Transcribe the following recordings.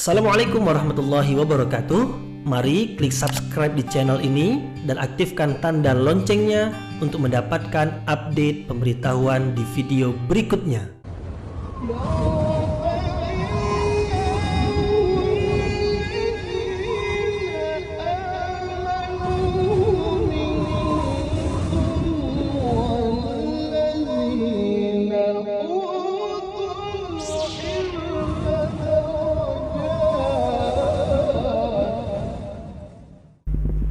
Assalamualaikum warahmatullahi wabarakatuh. Mari klik subscribe di channel ini dan aktifkan tanda loncengnya untuk mendapatkan update pemberitahuan di video berikutnya.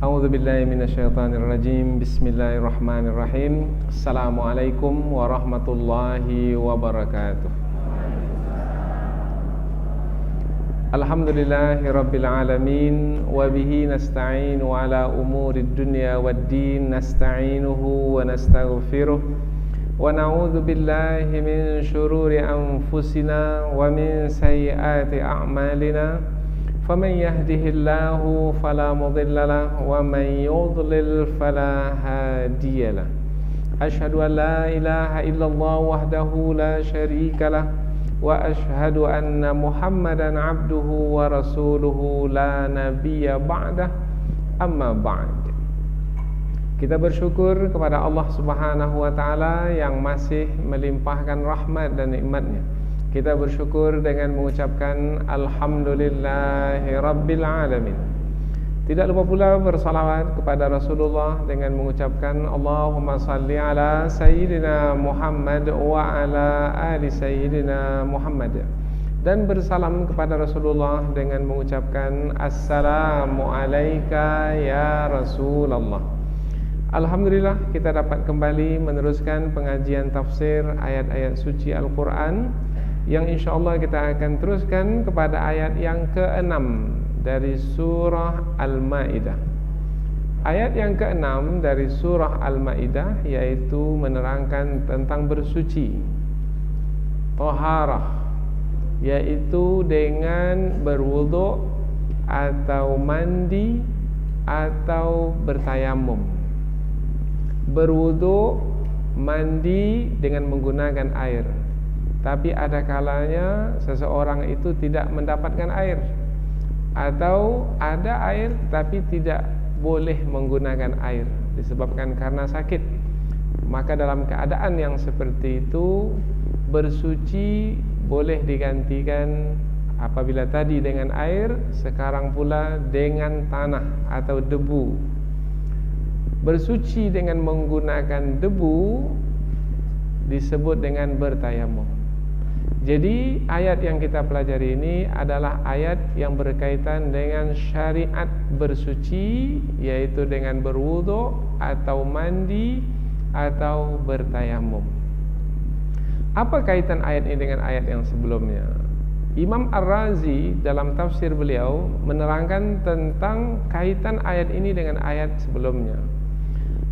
A'udzubillahi minasyaitonirrajim. Bismillahirrahmanirrahim. Assalamualaikum warahmatullahi wabarakatuh. Alhamdulillahi rabbil alamin, wa bihi nasta'inu ala umurid dunya waddin, nasta'inuhu wa nastaghfiruh, wa na'udzu billahi min syururi anfusina wa min sayyiati a'malina. فمن يهده الله فلا مضل له ومن يضلل فلا هادي له أشهد أن لا إله إلا الله وحده لا شريك له وأشهد أن محمدا عبده ورسوله لا نبي بعده أما بعد. Kita bersyukur kepada Allah Subhanahu wa taala yang masih melimpahkan rahmat dan nikmat-Nya. Kita bersyukur dengan mengucapkan Alhamdulillahi Rabbil Alamin. Tidak lupa pula bersalawat kepada Rasulullah dengan mengucapkan Allahumma salli ala Sayyidina Muhammad wa ala ali Sayyidina Muhammad. Dan bersalam kepada Rasulullah dengan mengucapkan Assalamu alayka ya Rasulullah. Alhamdulillah kita dapat kembali meneruskan pengajian tafsir ayat-ayat suci Al-Quran, yang insyaAllah kita akan teruskan kepada ayat yang ke-6 dari surah Al-Ma'idah. Ayat yang ke-6 dari surah Al-Ma'idah yaitu menerangkan tentang bersuci, taharah, yaitu dengan berwuduk atau mandi atau bertayamum. Berwuduk, mandi dengan menggunakan air. Tapi ada kalanya seseorang itu tidak mendapatkan air, atau ada air tapi tidak boleh menggunakan air disebabkan karena sakit. Maka dalam keadaan yang seperti itu, bersuci boleh digantikan apabila tadi dengan air, sekarang pula dengan tanah atau debu. Bersuci dengan menggunakan debu disebut dengan bertayamum. Jadi ayat yang kita pelajari ini adalah ayat yang berkaitan dengan syariat bersuci, yaitu dengan berwuduk atau mandi atau bertayamum. Apa kaitan ayat ini dengan ayat yang sebelumnya? Imam Ar-Razi dalam tafsir beliau menerangkan tentang kaitan ayat ini dengan ayat sebelumnya.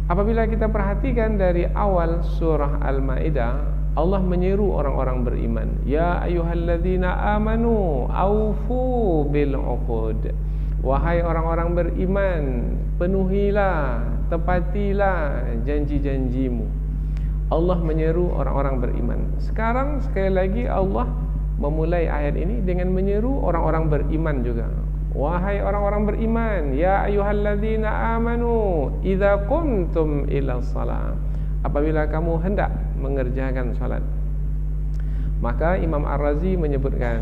Apabila kita perhatikan dari awal surah Al-Ma'idah, Allah menyeru orang-orang beriman, ya ayyuhalladzina amanu aufu bil uqud. Wahai orang-orang beriman, penuhilah, tepatilah janji-janjimu. Allah menyeru orang-orang beriman. Sekarang sekali lagi Allah memulai ayat ini dengan menyeru orang-orang beriman juga. Wahai orang-orang beriman, ya ayyuhalladzina amanu idza qumtum ila shalah. Apabila kamu hendak mengerjakan salat. Maka Imam Ar-Razi menyebutkan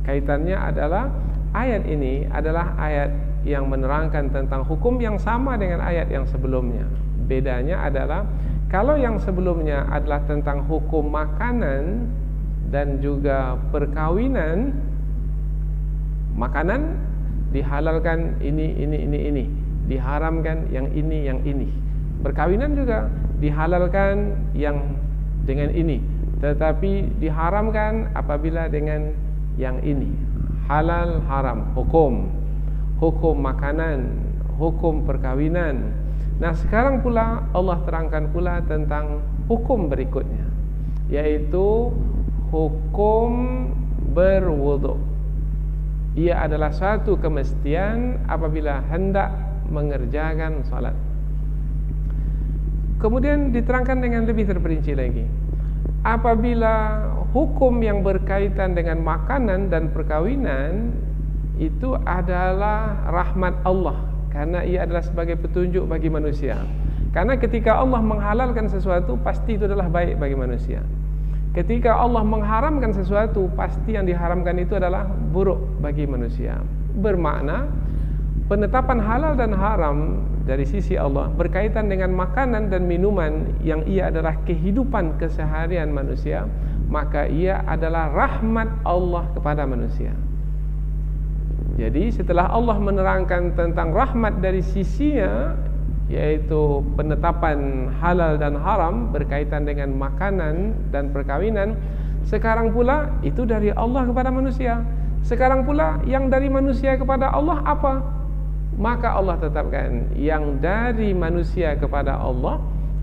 kaitannya adalah ayat ini adalah ayat yang menerangkan tentang hukum yang sama dengan ayat yang sebelumnya. Bedanya adalah kalau yang sebelumnya adalah tentang hukum makanan dan juga perkawinan, makanan dihalalkan ini, diharamkan yang ini. Perkawinan juga dihalalkan yang dengan ini, tetapi diharamkan apabila dengan yang ini. Halal haram, hukum makanan, hukum perkawinan. Nah, sekarang pula Allah terangkan pula tentang hukum berikutnya, yaitu hukum berwuduk. Ia adalah satu kemestian apabila hendak mengerjakan salat. Kemudian diterangkan dengan lebih terperinci lagi. apabila hukum yang berkaitan dengan makanan dan perkawinan itu adalah rahmat Allah, karena ia adalah sebagai petunjuk bagi manusia. Karena ketika Allah menghalalkan sesuatu, pasti itu adalah baik bagi manusia. Ketika Allah mengharamkan sesuatu, pasti yang diharamkan itu adalah buruk bagi manusia. Bermakna penetapan halal dan haram dari sisi Allah berkaitan dengan makanan dan minuman yang ia adalah kehidupan keseharian manusia, maka ia adalah rahmat Allah kepada manusia. Jadi setelah Allah menerangkan tentang rahmat dari sisinya, yaitu penetapan halal dan haram berkaitan dengan makanan dan perkawinan, sekarang pula itu dari Allah kepada manusia. Sekarang pula yang dari manusia kepada Allah apa? Maka Allah tetapkan yang dari manusia kepada Allah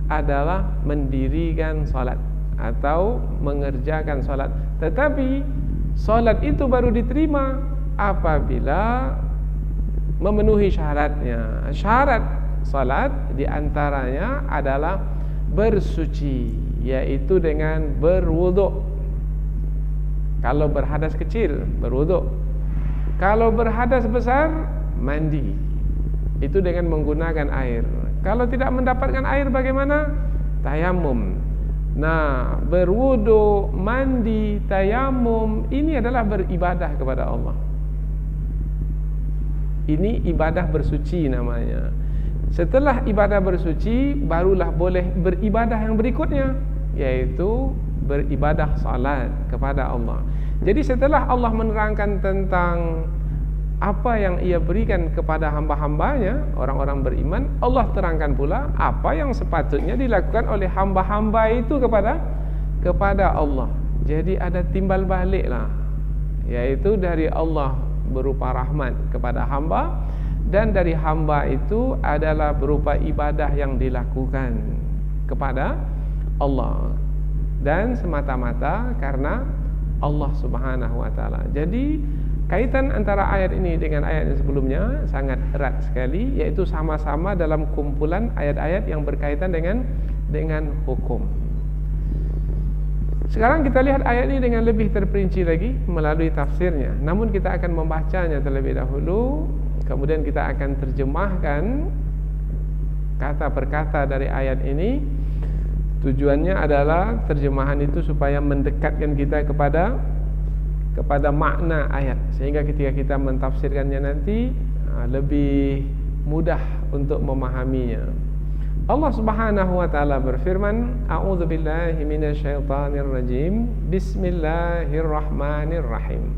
adalah mendirikan salat atau mengerjakan salat. Tetapi salat itu baru diterima apabila memenuhi syaratnya. Syarat salat diantaranya adalah bersuci, yaitu dengan berwuduk. Kalau berhadas kecil, berwuduk. Kalau berhadas besar, mandi. Itu dengan menggunakan air. Kalau tidak mendapatkan air bagaimana? Tayamum. Nah, berwuduk, mandi, tayamum, ini adalah beribadah kepada Allah. Ini ibadah bersuci namanya. Setelah ibadah bersuci, barulah boleh beribadah yang berikutnya, yaitu beribadah salat kepada Allah. Jadi setelah Allah menerangkan tentang apa yang ia berikan kepada hamba-hambanya, orang-orang beriman, Allah terangkan pula apa yang sepatutnya dilakukan oleh hamba-hamba itu kepada Allah. Jadi ada timbal baliklah, yaitu dari Allah berupa rahmat kepada hamba, dan dari hamba itu adalah berupa ibadah yang dilakukan kepada Allah, dan semata-mata karena Allah Subhanahu wa taala. Jadi kaitan antara ayat ini dengan ayat yang sebelumnya sangat erat sekali, yaitu sama-sama dalam kumpulan ayat-ayat yang berkaitan dengan hukum. Sekarang kita lihat ayat ini dengan lebih terperinci lagi melalui tafsirnya. Namun kita akan membacanya terlebih dahulu, kemudian kita akan terjemahkan kata per kata dari ayat ini. Tujuannya adalah terjemahan itu supaya mendekatkan kita kepada makna ayat, sehingga ketika kita mentafsirkannya nanti lebih mudah untuk memahaminya. Allah Subhanahu wa taala berfirman, A'udzu billahi minasyaitonir rajim. Bismillahirrahmanirrahim.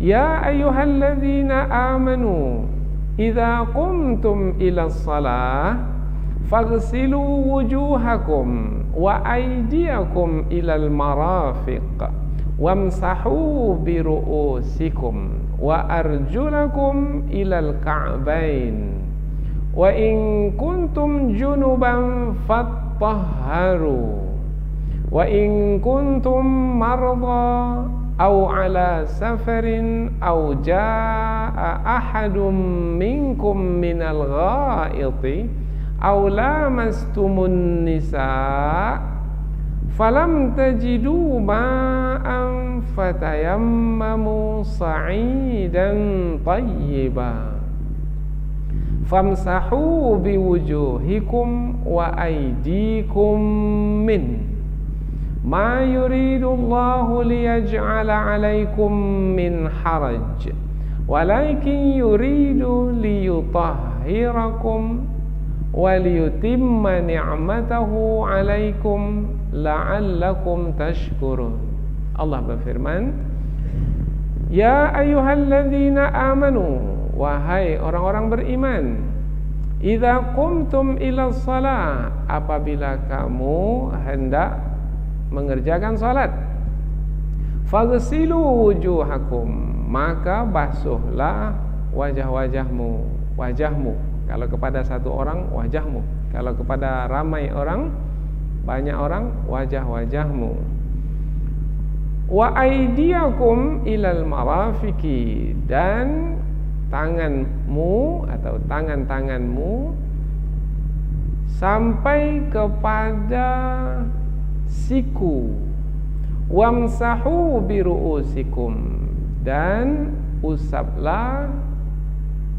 Ya ayyuhalladzina amanu idza qumtum ilas shalah faghsilu wujuhakum wa aydiyakum ilal marafiq wamsahu bi ru'usikum wa arjulakum ilal ka'bain wa in kuntum junuban fattahharu wa in kuntum marda aw ala safarin aw jaa ahadum minkum minal ghaiti aw lamastumun nisa falam tajidu ma'an fatayammamu sa'idan tayyiban famsahu biwujuhikum wa aydikum min ma yuridullahu liyaj'ala 'alaikum min haraj walakin yuridu liyutahhirakum wa liyutimma ni'matahu 'alaikum la'allakum tashkurun. Allah berfirman, Ya ayyuhalladzina amanu, wahai orang-orang beriman, idza qumtum ila shalah, apabila kamu hendak mengerjakan salat, faghsilu wujuhakum, maka basuhlah wajahmu. Kalau kepada satu orang, wajahmu. Kalau kepada ramai orang, banyak orang, wajah-wajahmu. Wa aydiyakum ilal marafiqi, dan tanganmu atau tangan-tanganmu sampai kepada siku. Wamsahu biru'usikum, dan usaplah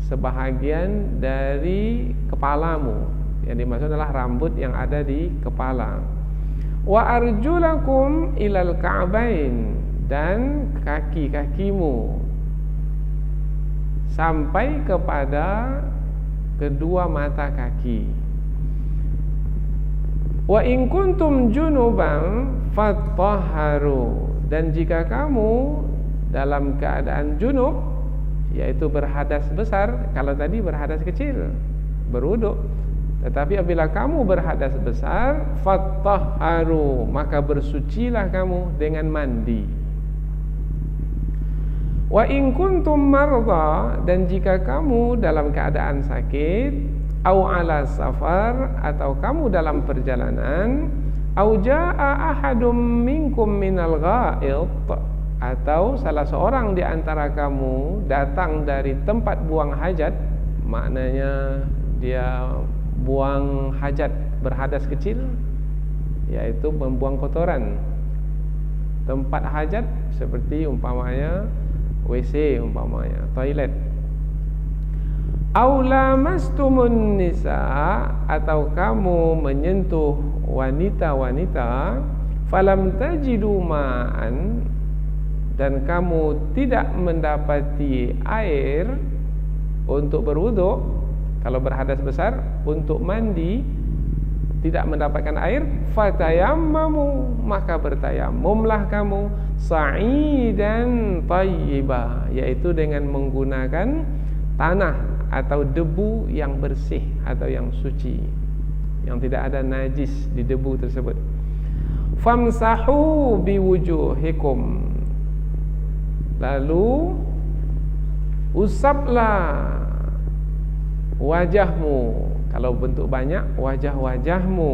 sebahagian dari kepalamu. Yang dimaksud adalah rambut yang ada di kepala. Wa arjulakum ilal ka'bain, dan kaki-kakimu sampai kepada kedua mata kaki. Wa in kuntum junuban fatahharu, dan jika kamu dalam keadaan junub, yaitu berhadas besar. Kalau tadi berhadas kecil, berwuduk. Tetapi apabila kamu berhadas besar, fatahharu, maka bersucilah kamu dengan mandi. Wa in kuntum marda, dan jika kamu dalam keadaan sakit, au ala safar, atau kamu dalam perjalanan, au jaa ahadum minkum minal ghaid, atau salah seorang di antara kamu datang dari tempat buang hajat, maknanya dia buang hajat berhadas kecil, yaitu membuang kotoran. Tempat hajat seperti umpamanya WC, umpamanya toilet. Aw lamastumun nisa, atau kamu menyentuh wanita-wanita, falam tajidu ma'an, dan kamu tidak mendapati air untuk berwuduk. Kalau berhadas besar, untuk mandi tidak mendapatkan air, fatayammamu, maka bertayamumlah kamu, sa'idan tayyiba, yaitu dengan menggunakan tanah atau debu yang bersih atau yang suci, yang tidak ada najis di debu tersebut. Famsahu biwujuhikum, lalu usaplah wajahmu, kalau bentuk banyak, wajah-wajahmu,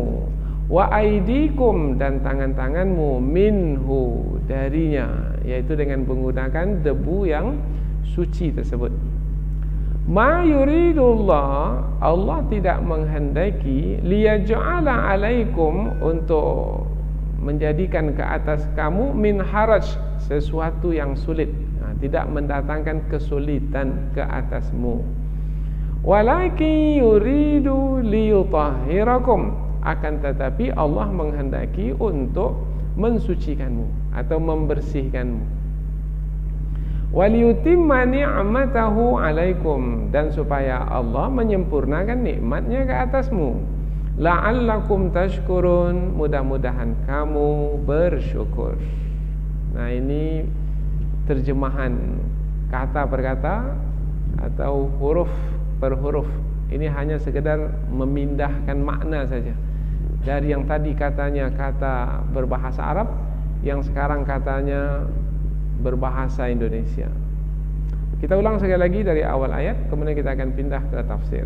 wa aidikum, dan tangan-tanganmu, minhu, darinya, yaitu dengan menggunakan debu yang suci tersebut. Ma yuridullah, Allah tidak menghendaki, liyaj'ala alaikum, untuk menjadikan ke atas kamu, min haraj, sesuatu yang sulit, tidak mendatangkan kesulitan ke atasmu. Walakin yuridu liyutahhirakum, akan tetapi Allah menghendaki untuk mensucikanmu atau membersihkanmu. Waliyutimma ni'matahu alaikum, dan supaya Allah menyempurnakan nikmatnya ke atasmu. La'allakum tashkurun, mudah-mudahan kamu bersyukur. Nah, ini terjemahan kata per kata atau huruf per huruf. Ini hanya sekedar memindahkan makna saja. Dari yang tadi katanya kata berbahasa Arab, yang sekarang katanya berbahasa Indonesia. Kita ulang sekali lagi dari awal ayat, kemudian kita akan pindah ke tafsir.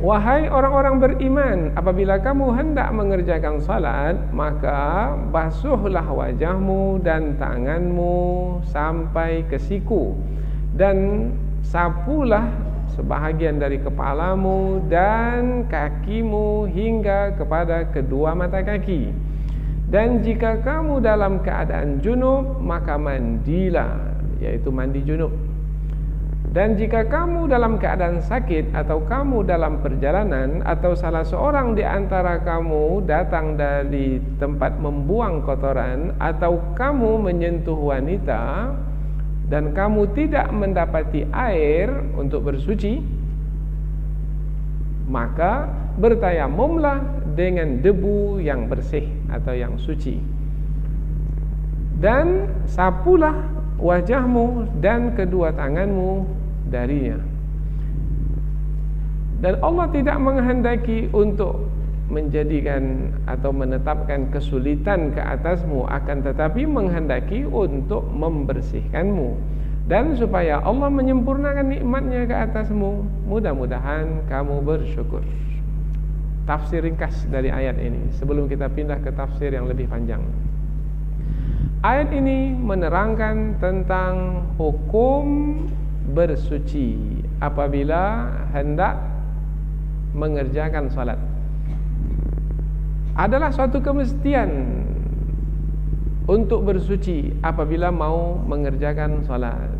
Wahai orang-orang beriman, apabila kamu hendak mengerjakan salat, maka basuhlah wajahmu dan tanganmu sampai ke siku, dan sapulah sebahagian dari kepalamu dan kakimu hingga kepada kedua mata kaki. Dan jika kamu dalam keadaan junub, maka mandilah, yaitu mandi junub. Dan jika kamu dalam keadaan sakit, atau kamu dalam perjalanan, atau salah seorang di antara kamu datang dari tempat membuang kotoran, atau kamu menyentuh wanita dan kamu tidak mendapati air untuk bersuci, maka bertayamumlah dengan debu yang bersih atau yang suci, dan sapulah wajahmu dan kedua tanganmu darinya. Dan Allah tidak menghendaki untuk menjadikan atau menetapkan kesulitan ke atasmu, akan tetapi menghendaki untuk membersihkanmu, dan supaya Allah menyempurnakan nikmatnya ke atasmu. Mudah-mudahan kamu bersyukur. Tafsir ringkas dari ayat ini sebelum kita pindah ke tafsir yang lebih panjang. Ayat ini menerangkan tentang hukum bersuci apabila hendak mengerjakan salat. adalah suatu kemestian untuk bersuci apabila mau mengerjakan salat.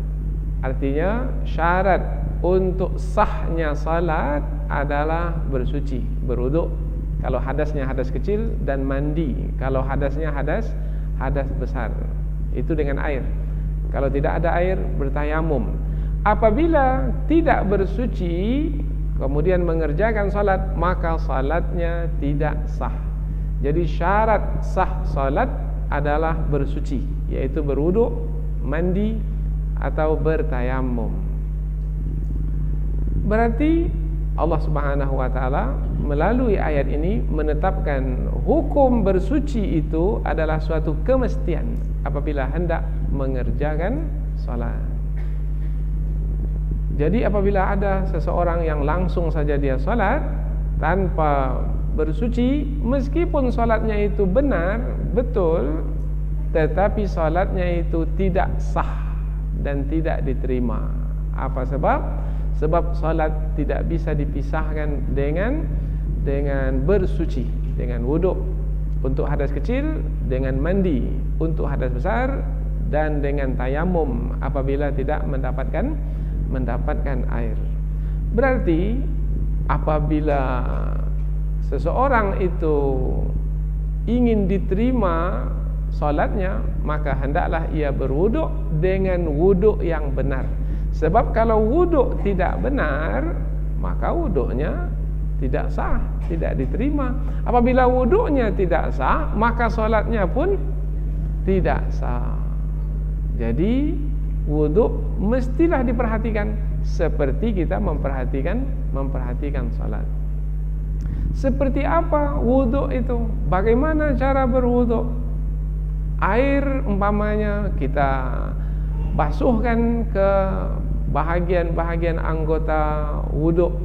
Artinya syarat untuk sahnya salat adalah bersuci, berwuduk kalau hadasnya hadas kecil, dan mandi kalau hadasnya hadas besar, itu dengan air. Kalau tidak ada air, bertayamum. Apabila tidak bersuci kemudian mengerjakan salat, maka salatnya tidak sah. Jadi syarat sah salat adalah bersuci, yaitu berwuduk, mandi, atau bertayamum. Berarti Allah Subhanahu wa taala melalui ayat ini menetapkan hukum bersuci itu adalah suatu kemestian apabila hendak mengerjakan salat. Jadi apabila ada seseorang yang langsung saja dia salat tanpa bersuci, meskipun salatnya itu benar, betul, tetapi salatnya itu tidak sah dan tidak diterima. Apa sebab? Sebab salat tidak bisa dipisahkan dengan bersuci, dengan wuduk untuk hadas kecil, dengan mandi untuk hadas besar, dan dengan tayamum apabila tidak mendapatkan air. Berarti apabila seseorang itu ingin diterima salatnya, maka hendaklah ia berwuduk dengan wuduk yang benar. Sebab kalau wuduk tidak benar, maka wuduknya tidak sah, tidak diterima. Apabila wuduknya tidak sah, maka salatnya pun tidak sah. Jadi wuduk mestilah diperhatikan seperti kita memperhatikan salat. Seperti apa wuduk itu? Bagaimana cara berwuduk? Air umpamanya kita basuhkan ke bahagian-bahagian anggota wuduk,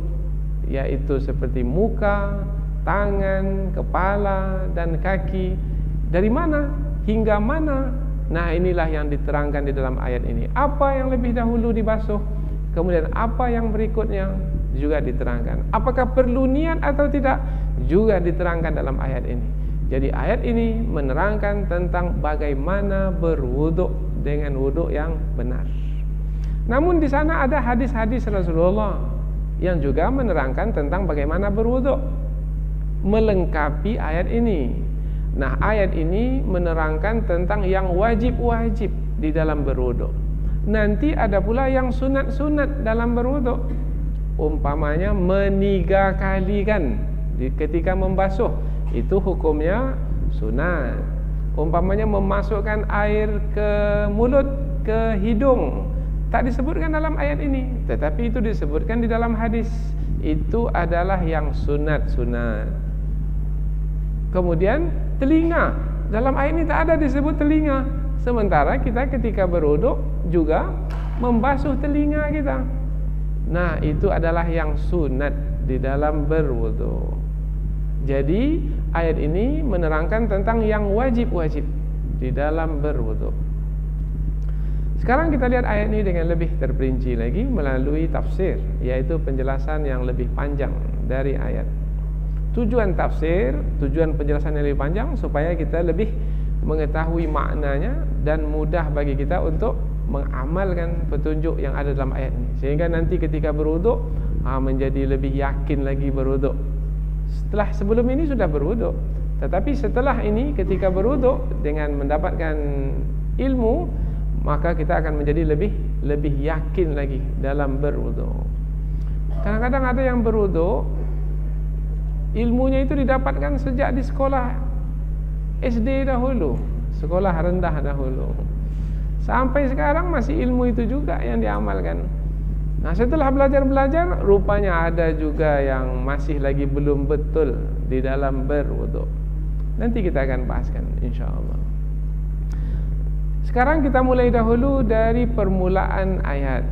yaitu seperti muka, tangan, kepala, dan kaki. Dari mana hingga mana? Nah, inilah yang diterangkan di dalam ayat ini. Apa yang lebih dahulu dibasuh, kemudian apa yang berikutnya juga diterangkan. Apakah perlu niat atau tidak, juga diterangkan dalam ayat ini. Jadi ayat ini menerangkan tentang bagaimana berwuduk dengan wuduk yang benar. Namun di sana ada hadis-hadis Rasulullah yang juga menerangkan tentang bagaimana berwuduk, melengkapi ayat ini. Nah, ayat ini menerangkan tentang yang wajib-wajib di dalam berwuduk. Nanti ada pula yang sunat-sunat dalam berwuduk. Umpamanya meniga kalikan ketika membasuh, itu hukumnya sunat. Umpamanya memasukkan air ke mulut, ke hidung, tak disebutkan dalam ayat ini, tetapi itu disebutkan di dalam hadis. Itu adalah yang sunat-sunat. Kemudian telinga, dalam ayat ini tak ada disebut telinga. Sementara kita ketika berwuduk juga membasuh telinga kita. Nah, itu adalah yang sunat di dalam berwuduk. Jadi ayat ini menerangkan tentang yang wajib-wajib di dalam berwuduk. Sekarang kita lihat ayat ini dengan lebih terperinci lagi melalui tafsir, yaitu penjelasan yang lebih panjang dari ayat. Tujuan tafsir, tujuan penjelasan yang lebih panjang supaya kita lebih mengetahui maknanya dan mudah bagi kita untuk mengamalkan petunjuk yang ada dalam ayat ini, sehingga nanti ketika berwuduk menjadi lebih yakin lagi berwuduk. Setelah sebelum ini sudah berwuduk, tetapi setelah ini ketika berwuduk dengan mendapatkan ilmu, maka kita akan menjadi lebih yakin lagi dalam berwuduk. Kadang-kadang ada yang berwuduk, ilmunya itu didapatkan sejak di sekolah SD dahulu, sekolah rendah dahulu, sampai sekarang masih ilmu itu juga yang diamalkan. Nah, setelah belajar-belajar, rupanya ada juga yang masih lagi belum betul di dalam berwuduk. Nanti kita akan bahaskan insyaAllah. Sekarang kita mulai dahulu dari permulaan ayat.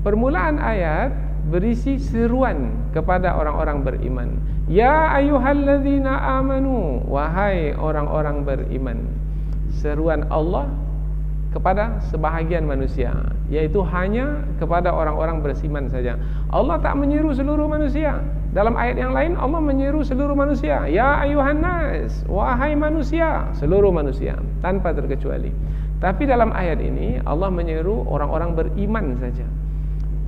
Permulaan ayat berisi seruan kepada orang-orang beriman. Ya ayyuhalladzina amanu, wahai orang-orang beriman. Seruan Allah kepada sebahagian manusia, yaitu hanya kepada orang-orang beriman saja. Allah tak menyeru seluruh manusia. Dalam ayat yang lain Allah menyeru seluruh manusia, ya ayuhan nas, wahai manusia, seluruh manusia tanpa terkecuali. Tapi dalam ayat ini Allah menyeru orang-orang beriman saja.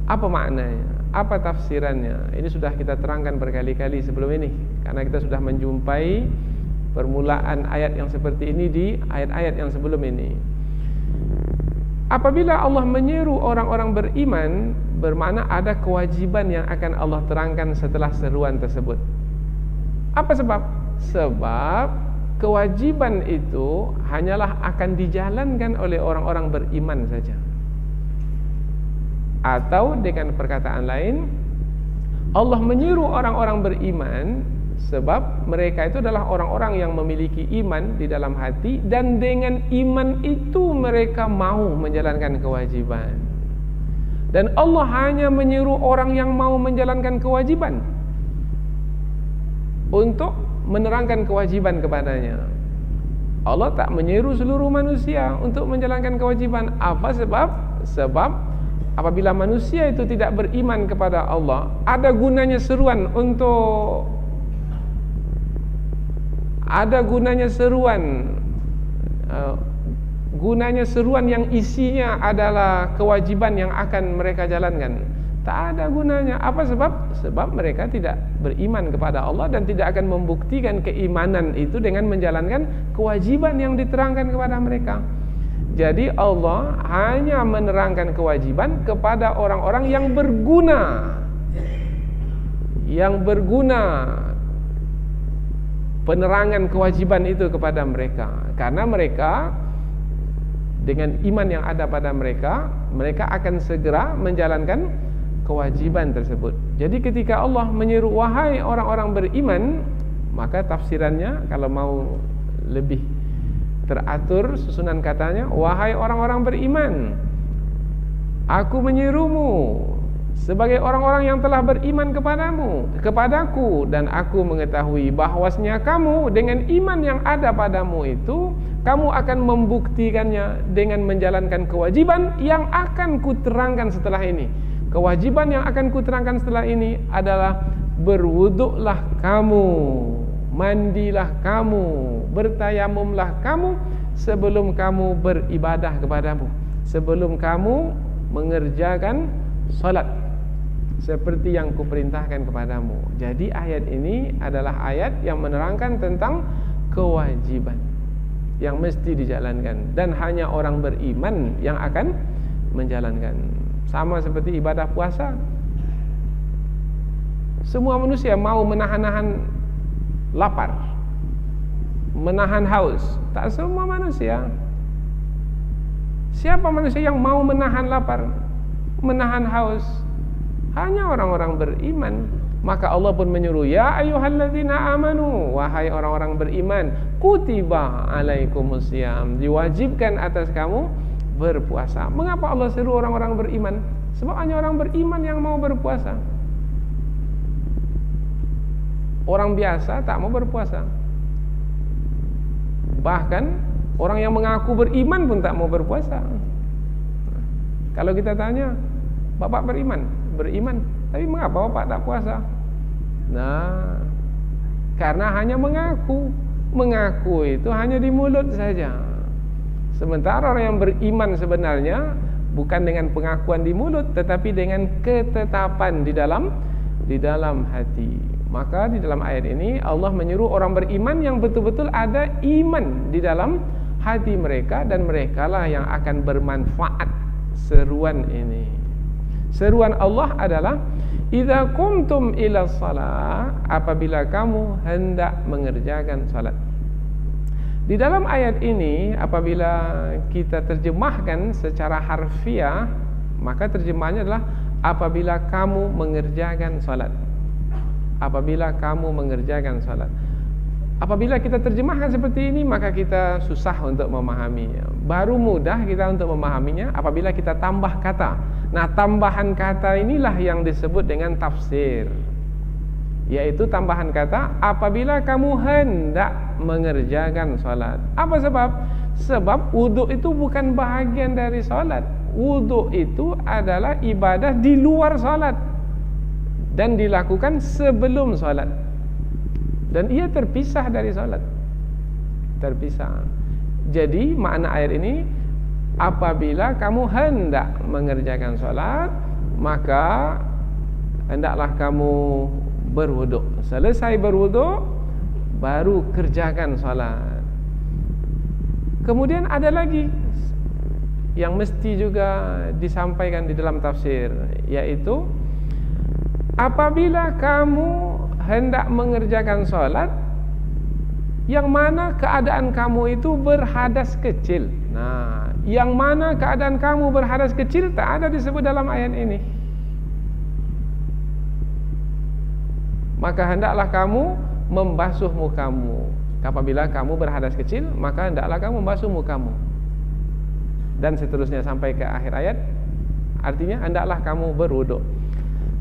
Apa maknanya? Apa tafsirannya? Ini sudah kita terangkan berkali-kali sebelum ini, karena kita sudah menjumpai permulaan ayat yang seperti ini di ayat-ayat yang sebelum ini. Apabila Allah menyeru orang-orang beriman, bermakna ada kewajiban yang akan Allah terangkan setelah seruan tersebut. Apa sebab? Sebab kewajiban itu hanyalah akan dijalankan oleh orang-orang beriman saja. Atau dengan perkataan lain, Allah menyeru orang-orang beriman sebab mereka itu adalah orang-orang yang memiliki iman di dalam hati, dan dengan iman itu mereka mau menjalankan kewajiban. Dan Allah hanya menyeru orang yang mau menjalankan kewajiban untuk menerangkan kewajiban kepadanya. Allah tak menyeru seluruh manusia untuk menjalankan kewajiban. Apa sebab? Sebab apabila manusia itu tidak beriman kepada Allah, ada gunanya seruan untuk gunanya seruan yang isinya adalah kewajiban yang akan mereka jalankan. Tak ada gunanya. Apa sebab? Sebab mereka tidak beriman kepada Allah dan tidak akan membuktikan keimanan itu dengan menjalankan kewajiban yang diterangkan kepada mereka. Jadi Allah hanya menerangkan kewajiban kepada orang-orang yang berguna. Penerangan kewajiban itu kepada mereka, karena mereka dengan iman yang ada pada mereka, mereka akan segera menjalankan kewajiban tersebut. Jadi ketika Allah menyeru wahai orang-orang beriman, maka tafsirannya kalau mau lebih teratur susunan katanya, wahai orang-orang beriman, aku menyerumu sebagai orang-orang yang telah beriman kepadaku, dan aku mengetahui bahwasanya kamu dengan iman yang ada padamu itu, kamu akan membuktikannya dengan menjalankan kewajiban yang akan kuterangkan setelah ini. Kewajiban yang akan kuterangkan setelah ini adalah berwuduklah kamu, mandilah kamu, bertayamumlah kamu sebelum kamu beribadah kepadamu, sebelum kamu mengerjakan salat seperti yang kuperintahkan kepadamu. Jadi ayat ini adalah ayat yang menerangkan tentang kewajiban yang mesti dijalankan, dan hanya orang beriman yang akan menjalankan. Sama seperti ibadah puasa. Semua manusia mau menahan-nahan lapar, menahan haus. Tak semua manusia. Siapa manusia yang mau menahan lapar, menahan haus? Hanya orang-orang beriman. Maka Allah pun menyuruh, ya ayyuhalladzina amanu, wahai orang-orang beriman, kutiba alaikumusiyam, diwajibkan atas kamu berpuasa. Mengapa Allah seru orang-orang beriman? Sebab hanya orang beriman yang mau berpuasa. Orang biasa tak mau berpuasa. Bahkan orang yang mengaku beriman pun tak mau berpuasa. Kalau kita tanya, Bapak beriman, tapi mengapa Bapak tak puasa? Nah, karena hanya mengaku itu hanya di mulut saja. Sementara orang yang beriman sebenarnya bukan dengan pengakuan di mulut, tetapi dengan ketetapan di dalam hati. Maka di dalam ayat ini Allah menyuruh orang beriman yang betul-betul ada iman di dalam hati mereka, dan merekalah yang akan bermanfaat seruan ini. Seruan Allah adalah idza qumtum ila shalah, apabila kamu hendak mengerjakan salat. Di dalam ayat ini apabila kita terjemahkan secara harfiah, maka terjemahannya adalah apabila kamu mengerjakan salat. Apabila kamu mengerjakan salat. Apabila kita terjemahkan seperti ini, maka kita susah untuk memahaminya. Baru mudah kita untuk memahaminya apabila kita tambah kata. Nah, tambahan kata inilah yang disebut dengan tafsir, yaitu tambahan kata apabila kamu hendak mengerjakan salat. Apa sebab? Sebab wuduk itu bukan bahagian dari solat. Wuduk itu adalah ibadah di luar solat dan dilakukan sebelum solat, dan ia terpisah dari solat, terpisah. Jadi makna ayat ini, apabila kamu hendak mengerjakan solat, maka hendaklah kamu berwuduk. Selesai berwuduk, baru kerjakan solat. Kemudian ada lagi yang mesti juga disampaikan di dalam tafsir, yaitu apabila kamu hendak mengerjakan solat yang mana keadaan kamu itu berhadas kecil. Nah, yang mana keadaan kamu berhadas kecil tak ada disebut dalam ayat ini. Maka hendaklah kamu membasuh mukamu. Apabila kamu berhadas kecil, maka hendaklah kamu membasuh mukamu. Dan seterusnya sampai ke akhir ayat. Artinya hendaklah kamu berwuduk.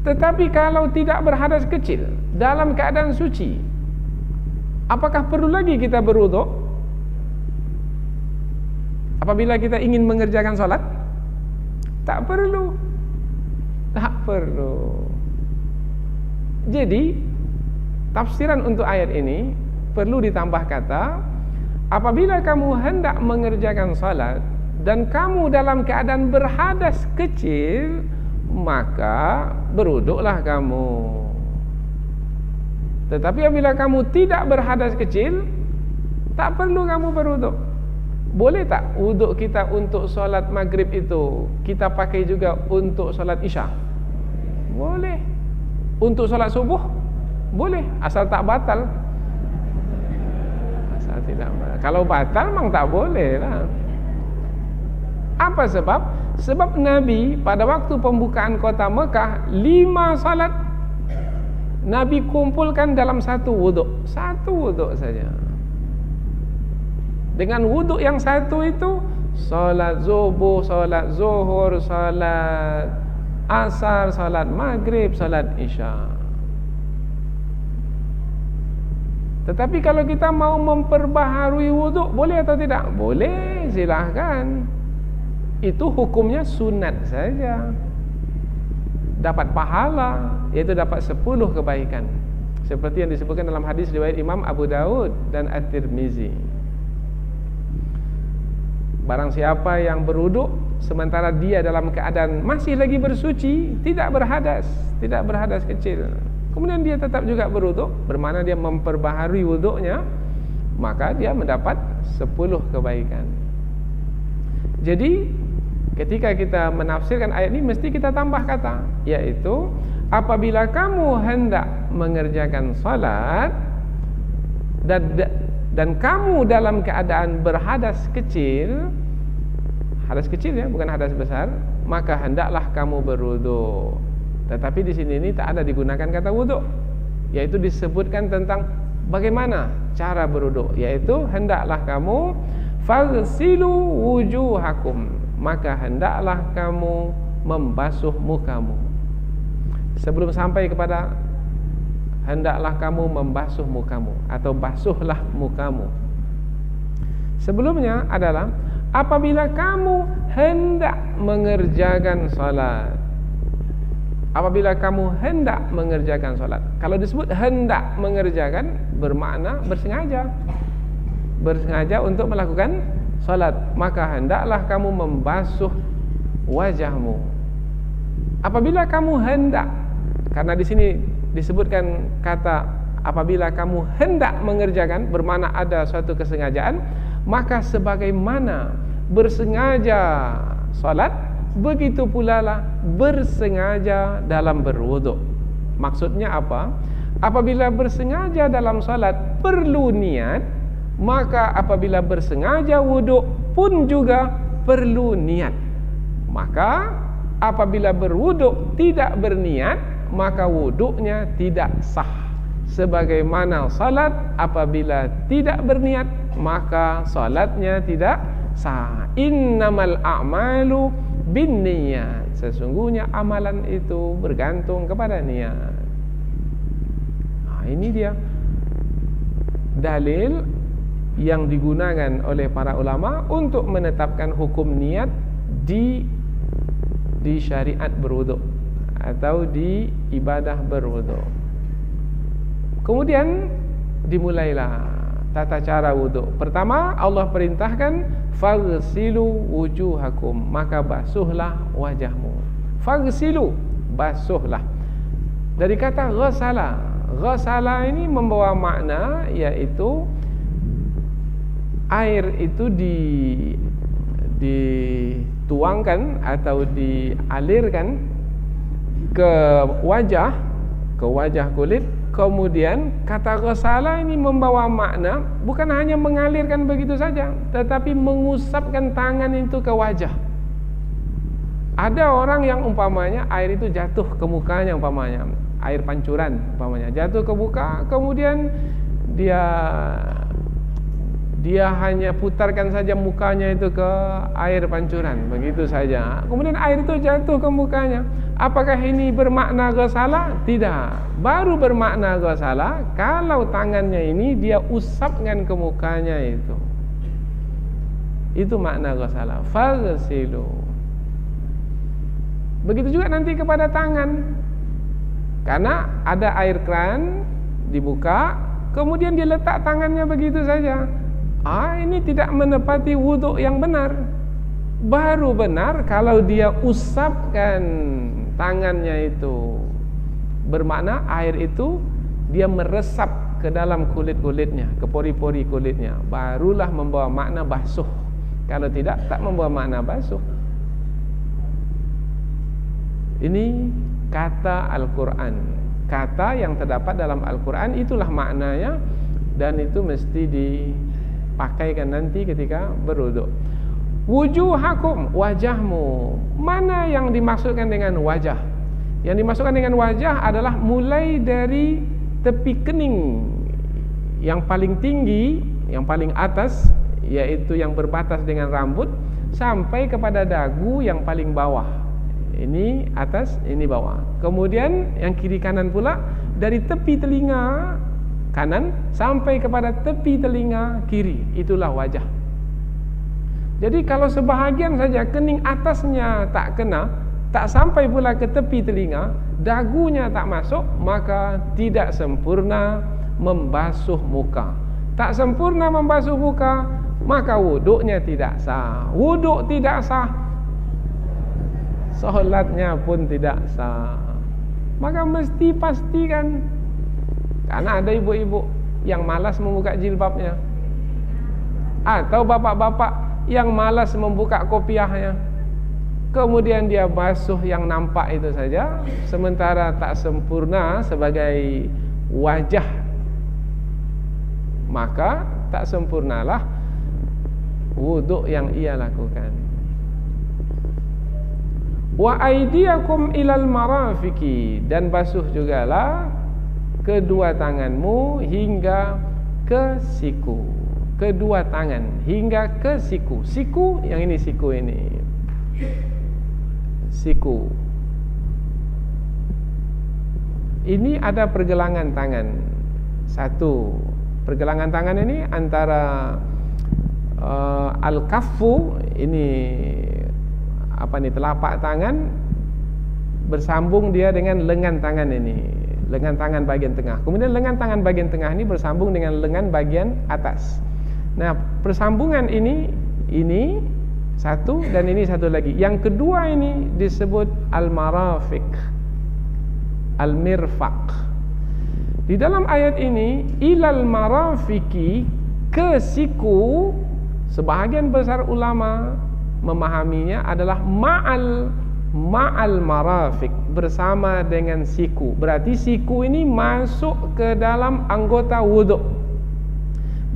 Tetapi kalau tidak berhadas kecil, dalam keadaan suci, apakah perlu lagi kita berwuduk apabila kita ingin mengerjakan solat? Tak perlu. Tak perlu. Jadi tafsiran untuk ayat ini perlu ditambah kata, apabila kamu hendak mengerjakan salat dan kamu dalam keadaan berhadas kecil, maka berwuduklah kamu. Tetapi apabila kamu tidak berhadas kecil, tak perlu kamu berwuduk. Boleh tak wuduk kita untuk solat maghrib itu kita pakai juga untuk solat isya? Boleh. Untuk solat subuh? Boleh, asal tak batal. Asal tidak batal. Kalau batal memang tak boleh lah. Apa sebab? Sebab Nabi pada waktu pembukaan kota Mekah 5 salat Nabi kumpulkan dalam satu wuduk. Satu wuduk saja. Dengan wuduk yang satu itu, salat subuh, salat zuhur, salat asar, salat maghrib, salat isya. Tetapi kalau kita mau memperbaharui wuduk, boleh atau tidak? Boleh, silahkan. Itu hukumnya sunat saja. Dapat pahala, yaitu dapat 10 kebaikan. Seperti yang disebutkan dalam hadis riwayat Imam Abu Daud dan At-Tirmizi. Barang siapa yang berwuduk sementara dia dalam keadaan masih lagi bersuci, tidak berhadas kecil, kemudian dia tetap juga berwuduk, bermakna dia memperbaharui wuduknya, maka dia mendapat 10 kebaikan. Jadi ketika kita menafsirkan ayat ini, mesti kita tambah kata, yaitu apabila kamu hendak mengerjakan salat dan kamu dalam keadaan berhadas kecil, hadas kecil ya, bukan hadas besar, maka hendaklah kamu berwuduk. Tetapi di sini ini tak ada digunakan kata wuduk, yaitu disebutkan tentang bagaimana cara berwuduk, yaitu hendaklah kamu faghsilu wujuhakum, maka hendaklah kamu membasuh mukamu. Sebelum sampai kepada hendaklah kamu membasuh mukamu atau basuhlah mukamu, sebelumnya adalah apabila kamu hendak mengerjakan salat. Apabila kamu hendak mengerjakan salat, kalau disebut hendak mengerjakan, bermakna bersengaja untuk melakukan salat, maka hendaklah kamu membasuh wajahmu. Apabila kamu hendak, karena di sini disebutkan kata apabila kamu hendak mengerjakan, bermakna ada suatu kesengajaan, maka sebagaimana bersengaja salat, begitu pula lah bersengaja dalam berwuduk. Maksudnya apa? Apabila bersengaja dalam salat perlu niat, maka apabila bersengaja wuduk pun juga perlu niat. Maka apabila berwuduk tidak berniat, maka wuduknya tidak sah. Sebagaimana salat apabila tidak berniat, maka salatnya tidak sah. Innamal a'malu binniyat. Sesungguhnya amalan itu bergantung kepada niat. Nah, ini dia dalil yang digunakan oleh para ulama untuk menetapkan hukum niat di syariat berwuduk atau di ibadah berwuduk. Kemudian dimulailah tata cara wuduk. Pertama, Allah perintahkan faghsilu wujuhakum, maka basuhlah wajahmu. Faghsilu, basuhlah. Dari kata ghasala. Ghasala ini membawa makna yaitu air itu dituangkan atau dialirkan ke wajah kulit. Kemudian kata ghasala ini membawa makna bukan hanya mengalirkan begitu saja, tetapi mengusapkan tangan itu ke wajah. Ada orang yang umpamanya air itu jatuh ke mukanya, umpamanya air pancuran umpamanya jatuh ke muka, kemudian dia hanya putarkan saja mukanya itu ke air pancuran, begitu saja. Kemudian air itu jatuh ke mukanya. Apakah ini bermakna ghasala? Tidak. Baru bermakna ghasala kalau tangannya ini dia usapkan ke mukanya itu. Itu makna ghasala. Faghsilu. Begitu juga nanti kepada tangan. Karena ada air keran dibuka, kemudian dia letak tangannya begitu saja. Ini tidak menepati wuduk yang benar. Baru benar kalau dia usapkan tangannya itu, bermakna air itu dia meresap ke dalam kulit-kulitnya, ke pori-pori kulitnya, barulah membawa makna basuh. Kalau tidak, tak membawa makna basuh. Ini kata Al-Quran. Kata yang terdapat dalam Al-Quran itulah maknanya, dan itu mesti dipakaikan nanti ketika berwuduk. Wujuhakum, wajahmu. Mana yang dimaksudkan dengan wajah? Yang dimaksudkan dengan wajah adalah mulai dari tepi kening yang paling tinggi, yang paling atas, yaitu yang berbatas dengan rambut, sampai kepada dagu yang paling bawah. Ini atas, ini bawah. Kemudian yang kiri kanan pula, dari tepi telinga kanan sampai kepada tepi telinga kiri. Itulah wajah. Jadi kalau sebahagian saja kening atasnya tak kena, tak sampai pula ke tepi telinga, dagunya tak masuk, maka tidak sempurna membasuh muka. Tak sempurna membasuh muka, maka wuduknya tidak sah. Wuduk tidak sah, solatnya pun tidak sah. Maka mesti pastikan. Karena ada ibu-ibu yang malas membuka jilbabnya, atau bapak-bapak yang malas membuka kopiahnya, kemudian dia basuh yang nampak itu saja, sementara tak sempurna sebagai wajah, maka tak sempurnalah wuduk yang ia lakukan. Wa aydiyakum ilal marafiqi, dan basuh jugalah kedua tanganmu hingga ke siku. Kedua tangan hingga ke siku. Siku yang ini, siku ini. Siku. Ini ada pergelangan tangan. Satu, pergelangan tangan ini antara al-kaffu, ini apa nih, telapak tangan bersambung dia dengan lengan tangan ini, lengan tangan bagian tengah. Kemudian lengan tangan bagian tengah ini bersambung dengan lengan bagian atas. Nah, persambungan ini satu, dan ini satu lagi. Yang kedua ini disebut al-marafiq, al-mirfaq. Di dalam ayat ini, ilal marafiqi, ke siku, sebahagian besar ulama memahaminya adalah ma'al marafiq, bersama dengan siku. Berarti siku ini masuk ke dalam anggota wuduk.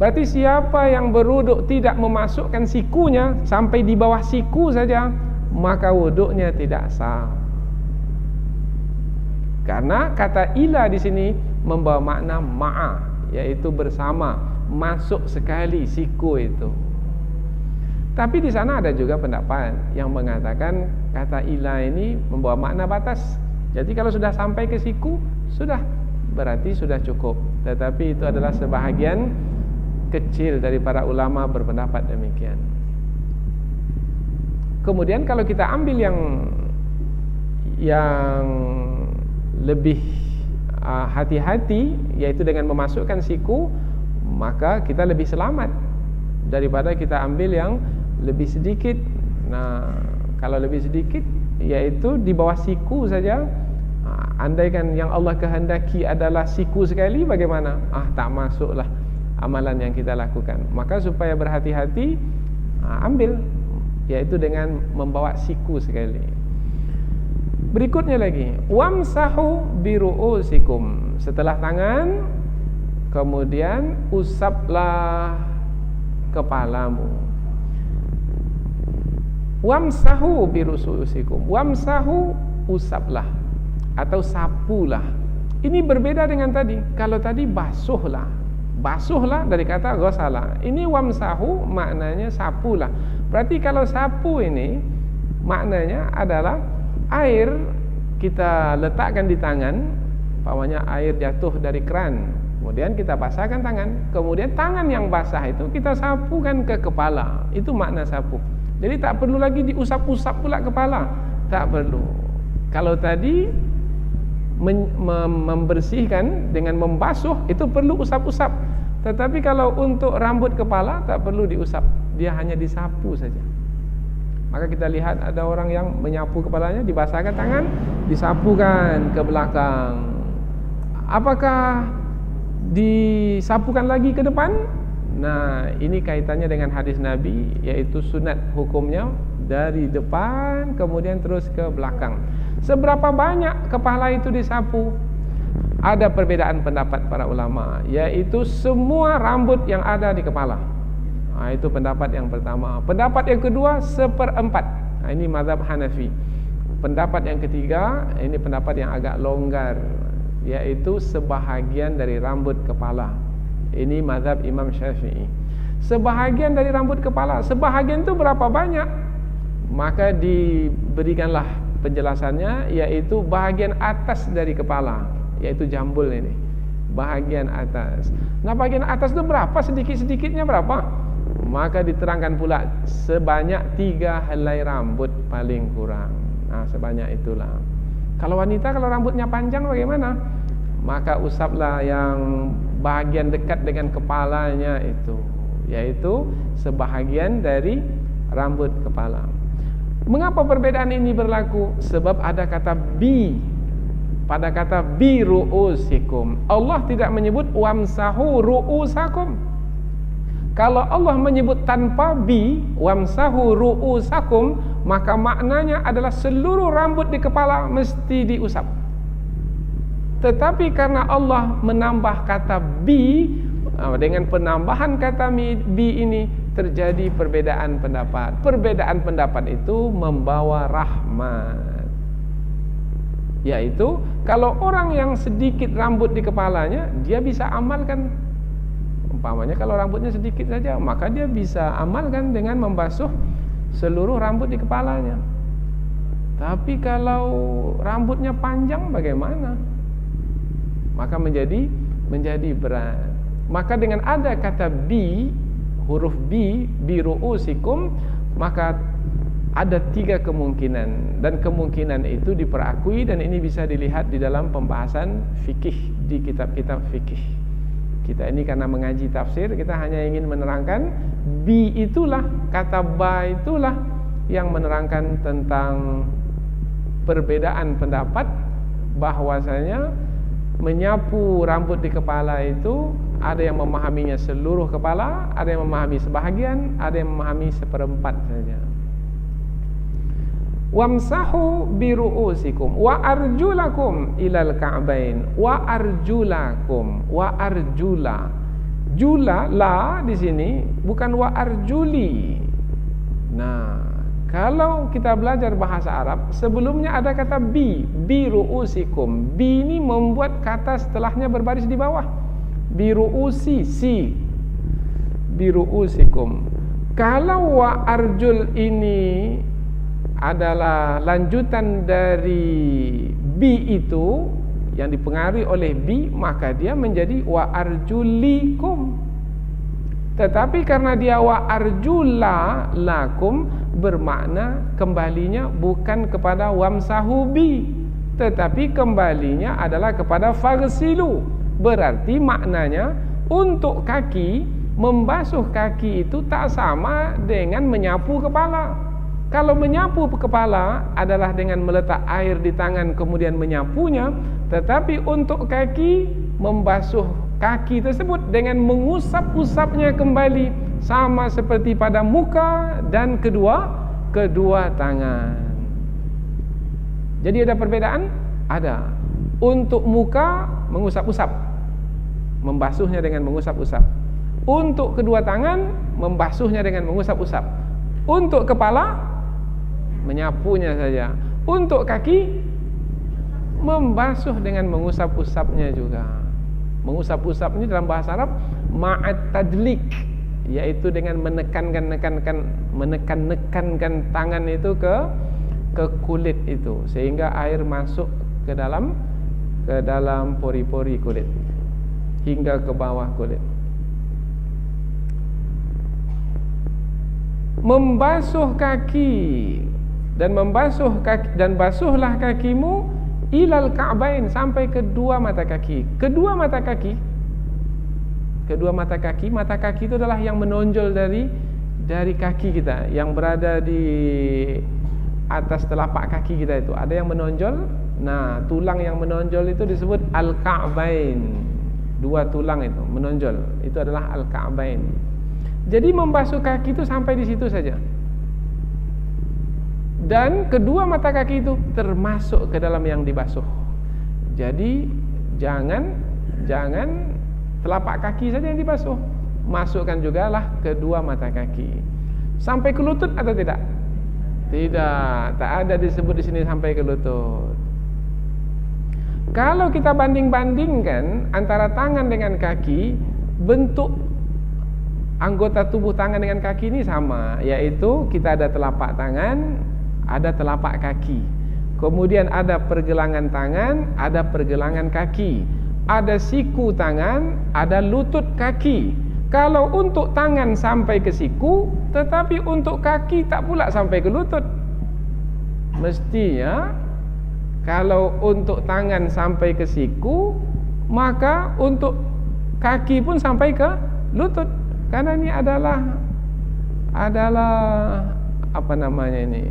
Berarti siapa yang berwuduk tidak memasukkan sikunya sampai di bawah siku saja, maka wuduknya tidak sah. Karena kata ila di sini membawa makna ma'a, yaitu bersama, masuk sekali siku itu. Tapi di sana ada juga pendapat yang mengatakan kata ila ini membawa makna batas. Jadi kalau sudah sampai ke siku, sudah, berarti sudah cukup. Tetapi itu adalah sebahagian kecil dari para ulama berpendapat demikian. Kemudian kalau kita ambil yang lebih hati-hati, yaitu dengan memasukkan siku, maka kita lebih selamat daripada kita ambil yang lebih sedikit. Nah, kalau lebih sedikit, yaitu di bawah siku saja, andaikan yang Allah kehendaki adalah siku sekali, bagaimana? Tak masuklah amalan yang kita lakukan. Maka supaya berhati-hati, ambil, yaitu dengan membawa siku sekali. Berikutnya lagi, wamsahu biru'usikum. Setelah tangan, kemudian usaplah kepalamu. Wamsahu biru'usikum. Wamsahu, usaplah atau sapulah. Ini berbeda dengan tadi. Kalau tadi basuhlah. Basuhlah dari kata ghasala. Ini wamsahu maknanya sapulah. Berarti kalau sapu ini maknanya adalah air kita letakkan di tangan, umpamanya air jatuh dari keran, kemudian kita basahkan tangan, kemudian tangan yang basah itu kita sapukan ke kepala. Itu makna sapu. Jadi tak perlu lagi diusap-usap pula kepala, tak perlu. Kalau tadi membersihkan dengan membasuh itu perlu usap-usap, tetapi kalau untuk rambut kepala tak perlu diusap, dia hanya disapu saja. Maka kita lihat ada orang yang menyapu kepalanya, dibasahkan tangan, disapukan ke belakang. Apakah disapukan lagi ke depan? Nah, ini kaitannya dengan hadis Nabi, yaitu sunat hukumnya dari depan kemudian terus ke belakang. Seberapa banyak kepala itu disapu? Ada perbedaan pendapat para ulama, yaitu semua rambut yang ada di kepala. Itu pendapat yang pertama. Pendapat yang kedua, 1/4. Ini mazhab Hanafi. Pendapat yang ketiga, ini pendapat yang agak longgar, yaitu sebahagian dari rambut kepala. Ini mazhab Imam Syafi'i. Sebahagian dari rambut kepala. Sebahagian itu berapa banyak? Maka diberikanlah penjelasannya, yaitu bahagian atas dari kepala, yaitu jambul ini, bahagian atas. Nah, bahagian atas itu berapa? Sedikit-sedikitnya berapa? Maka diterangkan pula sebanyak 3 helai rambut paling kurang. Nah, sebanyak itulah. Kalau wanita, kalau rambutnya panjang bagaimana? Maka usaplah yang bahagian dekat dengan kepalanya itu, yaitu sebahagian dari rambut kepala. Mengapa perbedaan ini berlaku? Sebab ada kata bi. Pada kata bi ru'usikum, Allah tidak menyebut wamsahu ru'usakum. Kalau Allah menyebut tanpa bi, wamsahu ru'usakum, maka maknanya adalah seluruh rambut di kepala mesti diusap. Tetapi karena Allah menambah kata bi, dengan penambahan kata bi ini terjadi perbedaan pendapat. Perbedaan pendapat itu membawa rahmat, yaitu kalau orang yang sedikit rambut di kepalanya, dia bisa amalkan. Umpamanya kalau rambutnya sedikit saja, maka dia bisa amalkan dengan membasuh seluruh rambut di kepalanya. Tapi kalau rambutnya panjang bagaimana? Maka menjadi berat. Maka dengan ada kata bi, huruf bi ru'usikum, maka ada 3 kemungkinan, dan kemungkinan itu diperakui, dan ini bisa dilihat di dalam pembahasan fikih di kitab-kitab fikih. Kita ini karena mengaji tafsir, kita hanya ingin menerangkan bi itulah, kata ba itulah yang menerangkan tentang perbedaan pendapat, bahwasanya menyapu rambut di kepala itu ada yang memahaminya seluruh kepala, ada yang memahami sebahagian, ada yang memahami 1/4 saja. Wamsahu biru'usikum wa arjulakum ilal ka'bain. Wa arjulakum, wa arjula. Jula la di sini bukan wa arjuli. Nah, kalau kita belajar bahasa Arab, sebelumnya ada kata biru'usikum. Bi ini membuat kata setelahnya berbaris di bawah. Biru'usi, si. Biru'usikum. Kalau wa arjul ini adalah lanjutan dari bi itu yang dipengaruhi oleh bi, maka dia menjadi wa arjulikum. Tetapi karena dia wa arjula lakum, bermakna kembalinya bukan kepada wamsahubi, tetapi kembalinya adalah kepada faghsilu. Berarti maknanya untuk kaki, membasuh kaki itu tak sama dengan menyapu kepala. Kalau menyapu kepala adalah dengan meletak air di tangan kemudian menyapunya, tetapi untuk kaki, membasuh kaki tersebut dengan mengusap-usapnya kembali, sama seperti pada muka dan kedua tangan. Jadi ada perbedaan? Ada. Untuk muka mengusap-usap, membasuhnya dengan mengusap-usap. Untuk kedua tangan membasuhnya dengan mengusap-usap. Untuk kepala menyapunya saja. Untuk kaki membasuh dengan mengusap-usapnya juga. Mengusap-usap ini dalam bahasa Arab ma'at tadlik, yaitu dengan menekankan tangan itu ke kulit itu sehingga air masuk ke dalam pori-pori kulit hingga ke bawah kulit. Membasuh kaki dan basuhlah kakimu ilal ka'bain, sampai kedua mata kaki. Mata kaki itu adalah yang menonjol dari kaki kita, yang berada di atas telapak kaki kita itu. Ada yang menonjol. Nah, tulang yang menonjol itu disebut al-ka'bain. Dua tulang itu menonjol, itu adalah al-ka'bain. Jadi membasuh kaki itu sampai di situ saja. Dan kedua mata kaki itu termasuk ke dalam yang dibasuh. Jadi jangan telapak kaki saja yang dibasuh, masukkan jugalah kedua mata kaki. Sampai ke lutut atau tidak? Tidak, tak ada disebut di sini sampai ke lutut. Kalau kita banding-bandingkan antara tangan dengan kaki, bentuk anggota tubuh tangan dengan kaki ini sama, yaitu kita ada telapak tangan, ada telapak kaki. Kemudian ada pergelangan tangan, ada pergelangan kaki. Ada siku tangan, ada lutut kaki. Kalau untuk tangan sampai ke siku, tetapi untuk kaki tak pula sampai ke lutut. Mestinya kalau untuk tangan sampai ke siku, maka untuk kaki pun sampai ke lutut. Karena ini adalah apa namanya ini?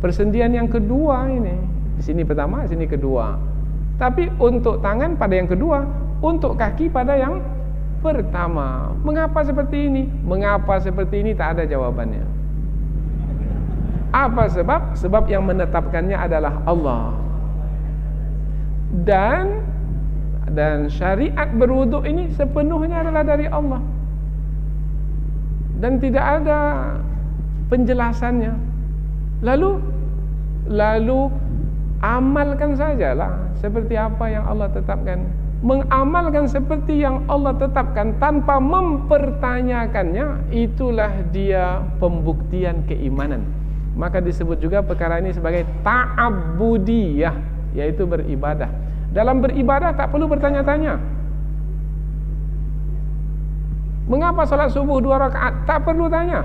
Persendian yang kedua ini. Di sini pertama, di sini kedua. Tapi untuk tangan pada yang kedua, untuk kaki pada yang pertama. Mengapa seperti ini? Mengapa seperti ini tak ada jawabannya. Apa sebab? Sebab yang menetapkannya adalah Allah. Dan syariat berwuduk ini sepenuhnya adalah dari Allah. Dan tidak ada penjelasannya. Lalu amalkan sajalah seperti apa yang Allah tetapkan. Mengamalkan seperti yang Allah tetapkan tanpa mempertanyakannya, itulah dia pembuktian keimanan. Maka disebut juga perkara ini sebagai ta'abbudiyah, yaitu beribadah. Dalam beribadah tak perlu bertanya-tanya. Mengapa solat subuh 2 rakaat? Tak perlu tanya.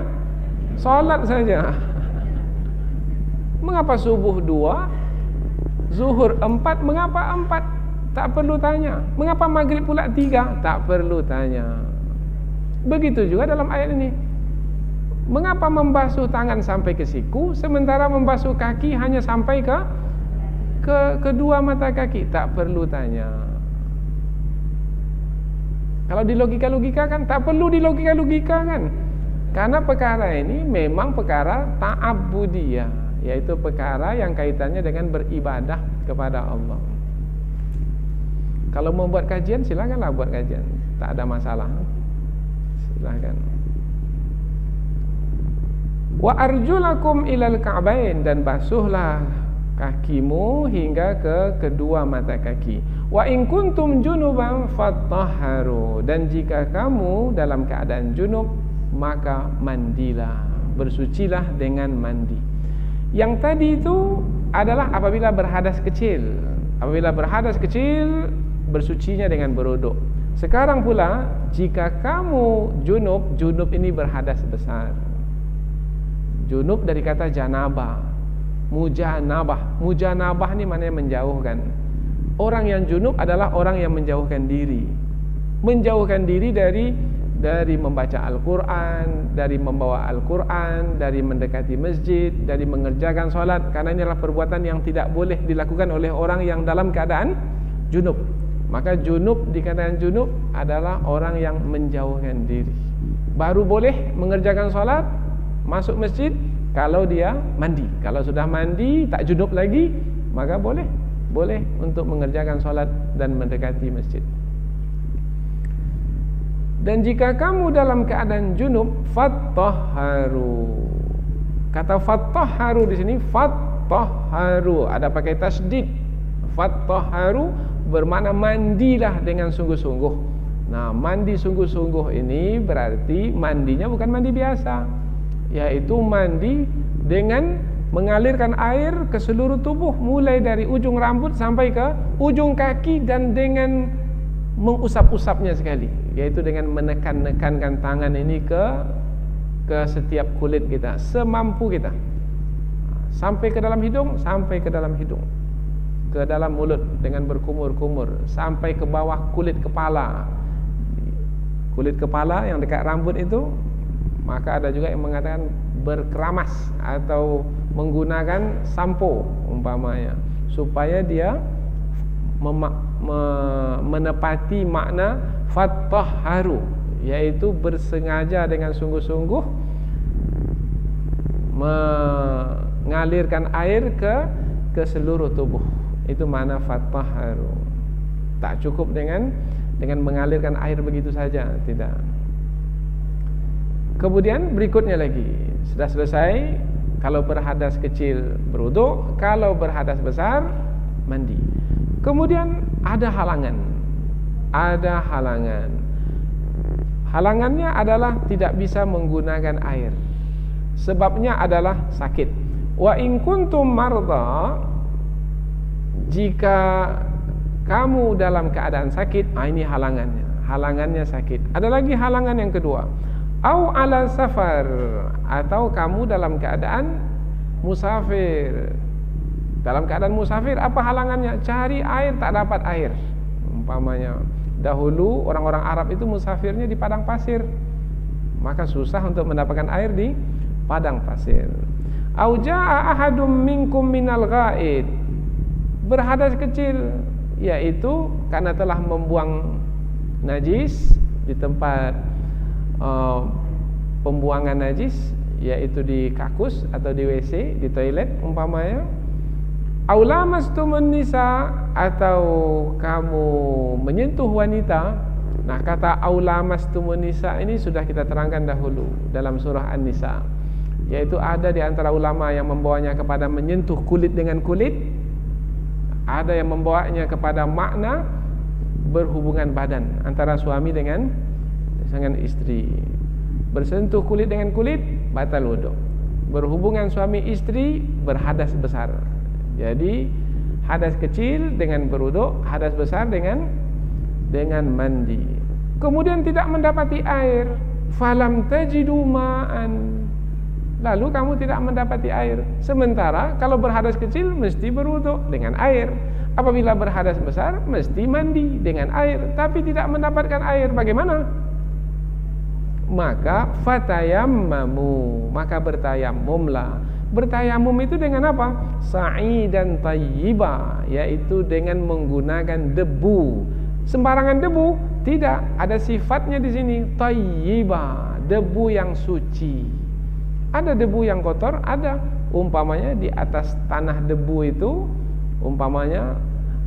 Solat saja. Mengapa subuh 2, zuhur 4, mengapa 4? Tak perlu tanya. Mengapa maghrib pula 3? Tak perlu tanya. Begitu juga dalam ayat ini. Mengapa membasuh tangan sampai ke siku, sementara membasuh kaki hanya sampai ke kedua mata kaki? Tak perlu tanya. Kalau dilogika-logikakan, tak perlu dilogika-logikakan. Karena perkara ini memang perkara ta'abbudiyah, yaitu perkara yang kaitannya dengan beribadah kepada Allah. Kalau mau buat kajian, silakanlah buat kajian, tak ada masalah. Silakan. Wa arjulakum ilal ka'bain, dan basuhlah kakimu hingga ke kedua mata kaki. Wa in kuntum junuban fatahharu, dan jika kamu dalam keadaan junub, maka mandilah, bersucilah dengan mandi. Yang tadi itu adalah apabila berhadas kecil. Apabila berhadas kecil, bersucinya dengan berwuduk. Sekarang pula, jika kamu junub, junub ini berhadas besar. Junub dari kata janabah, mujanabah. Mujanabah ini maknanya menjauhkan. Orang yang junub adalah orang yang menjauhkan diri. Menjauhkan diri dari membaca Al-Quran, dari membawa Al-Quran, dari mendekati masjid, dari mengerjakan solat. Karena ini adalah perbuatan yang tidak boleh dilakukan oleh orang yang dalam keadaan junub. Maka junub, dikatakan junub adalah orang yang menjauhkan diri. Baru boleh mengerjakan solat, masuk masjid kalau dia mandi. Kalau sudah mandi, tak junub lagi, maka boleh untuk mengerjakan solat dan mendekati masjid. Dan jika kamu dalam keadaan junub, fattahharu. Kata fattahharu di sini, fattahharu ada pakai tasdid. Fattahharu bermakna mandilah dengan sungguh-sungguh. Nah, mandi sungguh-sungguh ini berarti mandinya bukan mandi biasa, yaitu mandi dengan mengalirkan air ke seluruh tubuh, mulai dari ujung rambut sampai ke ujung kaki, dan dengan mengusap-usapnya sekali, yaitu dengan menekan-nekankan tangan ini ke setiap kulit kita semampu kita, sampai ke dalam hidung, sampai ke dalam hidung, ke dalam mulut dengan berkumur-kumur, sampai ke bawah kulit kepala. Kulit kepala yang dekat rambut itu, maka ada juga yang mengatakan berkeramas atau menggunakan sampo umpamanya, supaya dia menepati makna fattahharu, yaitu bersengaja dengan sungguh-sungguh mengalirkan air ke seluruh tubuh. Itu makna fattahharu. Tak cukup dengan mengalirkan air begitu saja, tidak. Kemudian berikutnya lagi, sudah selesai. Kalau berhadas kecil berwudu, kalau berhadas besar mandi. Kemudian ada halangan. Ada halangan. Halangannya adalah tidak bisa menggunakan air. Sebabnya adalah sakit. Wa in kuntum marda, jika kamu dalam keadaan sakit, ini halangannya. Halangannya sakit. Ada lagi halangan yang kedua. Au ala safar, atau kamu dalam keadaan musafir. Dalam keadaan musafir, apa halangannya? Cari air, tak dapat air. Umpamanya dahulu orang-orang Arab itu musafirnya di padang pasir, maka susah untuk mendapatkan air di padang pasir. Au jaa ahadum minkum minal ghaid, berhadas kecil, yaitu karena telah membuang najis di tempat pembuangan najis, yaitu di kakus atau di WC, di toilet umpamanya. Aulamastumun nisa, atau kamu menyentuh wanita. Nah, kata aulamastumun nisa ini sudah kita terangkan dahulu dalam surah An-Nisa, yaitu ada di antara ulama yang membawanya kepada menyentuh kulit dengan kulit, ada yang membawanya kepada makna berhubungan badan antara suami dengan istri. Bersentuh kulit dengan kulit batal wudu. Berhubungan suami istri berhadas besar. Jadi hadas kecil dengan berwudu, hadas besar dengan mandi. Kemudian tidak mendapati air, falam tajidu ma'an, lalu kamu tidak mendapati air. Sementara kalau berhadas kecil mesti berwudu dengan air. Apabila berhadas besar mesti mandi dengan air, tapi tidak mendapatkan air, bagaimana? Maka fatayammamu, maka bertayamumlah. Bertayamum itu dengan apa? Sa'idan tayyiba, yaitu dengan menggunakan debu. Sembarangan debu, tidak, ada sifatnya di sini, tayyiba, debu yang suci. Ada debu yang kotor, ada. Umpamanya di atas tanah debu itu, umpamanya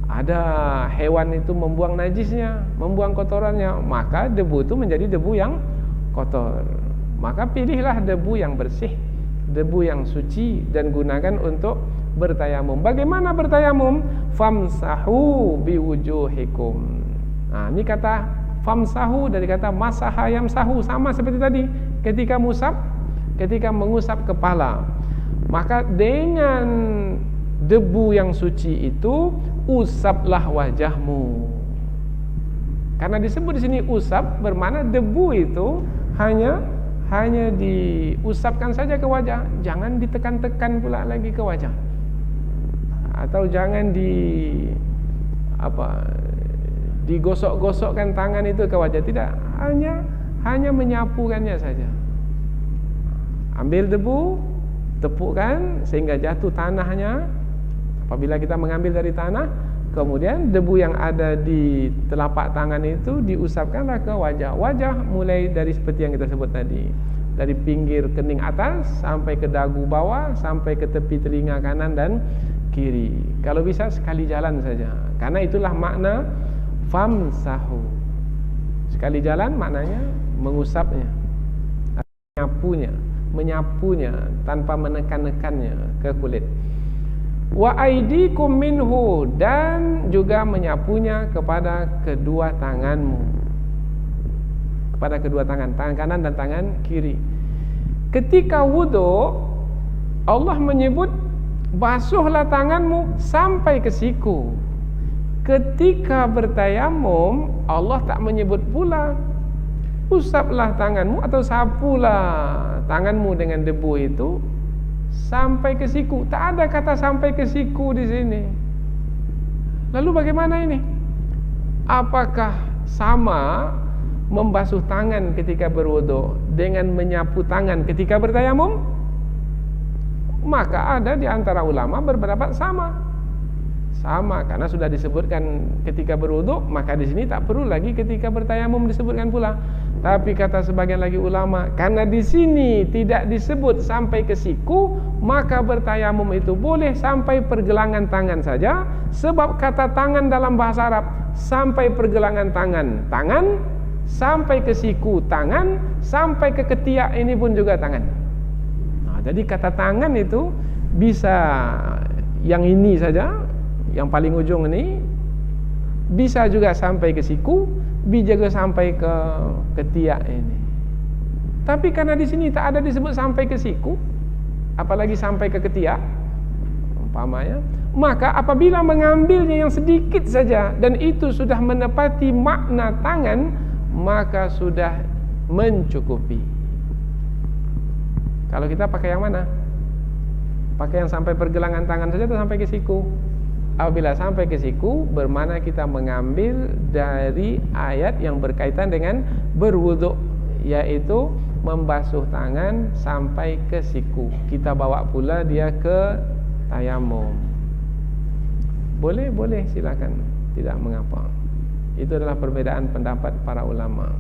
ada hewan itu membuang najisnya, membuang kotorannya, maka debu itu menjadi debu yang kotor. Maka pilihlah debu yang bersih, debu yang suci, dan gunakan untuk bertayamum. Bagaimana bertayamum? Famsahu biwujuhikum. Nah, ini kata famsahu dari kata masaha yamsahu, sama seperti tadi ketika mengusap kepala. Maka dengan debu yang suci itu usaplah wajahmu. Karena disebut di sini usap bermakna debu itu hanya diusapkan saja ke wajah, jangan ditekan-tekan pula lagi ke wajah. Atau jangan digosok-gosokkan tangan itu ke wajah, tidak, hanya menyapukannya saja. Ambil debu, tepukkan sehingga jatuh tanahnya. Apabila kita mengambil dari tanah, kemudian debu yang ada di telapak tangan itu diusapkanlah ke wajah. Wajah mulai dari seperti yang kita sebut tadi, dari pinggir kening atas sampai ke dagu bawah, sampai ke tepi telinga kanan dan kiri. Kalau bisa sekali jalan saja, karena itulah makna famsahu. Sekali jalan maknanya mengusapnya, menyapunya tanpa menekan-nekannya ke kulit. Wa aidikum minhu, dan juga menyapunya kepada kedua tanganmu, kepada kedua tangan kanan dan tangan kiri. Ketika wudu, Allah menyebut basuhlah tanganmu sampai ke siku. Ketika bertayamum, Allah tak menyebut pula usaplah tanganmu atau sapulah tanganmu dengan debu itu sampai ke siku. Tak ada kata sampai ke siku di sini. Lalu bagaimana ini? Apakah sama membasuh tangan ketika berwudu dengan menyapu tangan ketika bertayamum? Maka ada di antara ulama berpendapat sama, karena sudah disebutkan ketika berwudu, maka di sini tak perlu lagi ketika bertayamum disebutkan pula. Tapi kata sebagian lagi ulama, karena di sini tidak disebut sampai ke siku, maka bertayamum itu boleh sampai pergelangan tangan saja. Sebab kata tangan dalam bahasa Arab sampai pergelangan tangan, sampai ke siku tangan, sampai ke ketiak ini pun juga tangan. Nah, jadi kata tangan itu bisa yang ini saja, yang paling ujung ini, bisa juga sampai ke siku, bisa juga sampai ke ketiak ini. Tapi karena di sini tak ada disebut sampai ke siku, apalagi sampai ke ketiak umpamanya, maka apabila mengambilnya yang sedikit saja dan itu sudah menepati makna tangan, maka sudah mencukupi. Kalau kita pakai yang mana? Pakai yang sampai pergelangan tangan saja atau sampai ke siku? Apabila sampai ke siku, bermakna kita mengambil dari ayat yang berkaitan dengan berwudu, yaitu membasuh tangan sampai ke siku. Kita bawa pula dia ke tayamum. Boleh, silakan, tidak mengapa. Itu adalah perbedaan pendapat para ulama.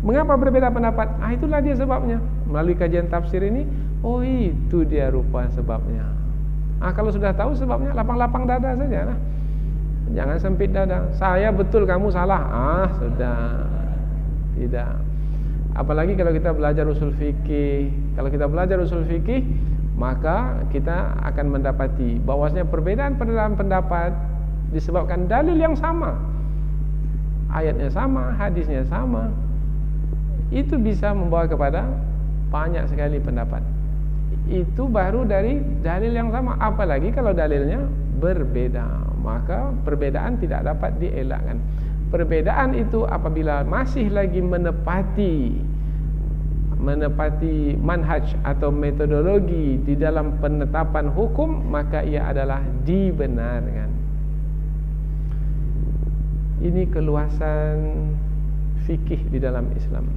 Mengapa berbeda pendapat? Itulah dia sebabnya. Melalui kajian tafsir ini, oh itu dia rupa sebabnya. Kalau sudah tahu sebabnya, lapang-lapang dada saja lah. Jangan sempit dada. Saya betul, kamu salah. Sudah. Tidak. Apalagi kalau kita belajar usul fikih. Kalau kita belajar usul fikih, maka kita akan mendapati bahwasanya perbedaan pendapat disebabkan dalil yang sama, ayatnya sama, hadisnya sama. Itu bisa membawa kepada banyak sekali pendapat. Itu baru dari dalil yang sama. Apalagi kalau dalilnya berbeda, maka perbedaan tidak dapat dielakkan. Perbedaan itu apabila masih lagi menepati manhaj atau metodologi di dalam penetapan hukum, maka ia adalah dibenarkan. Ini keluasan fikih di dalam Islam.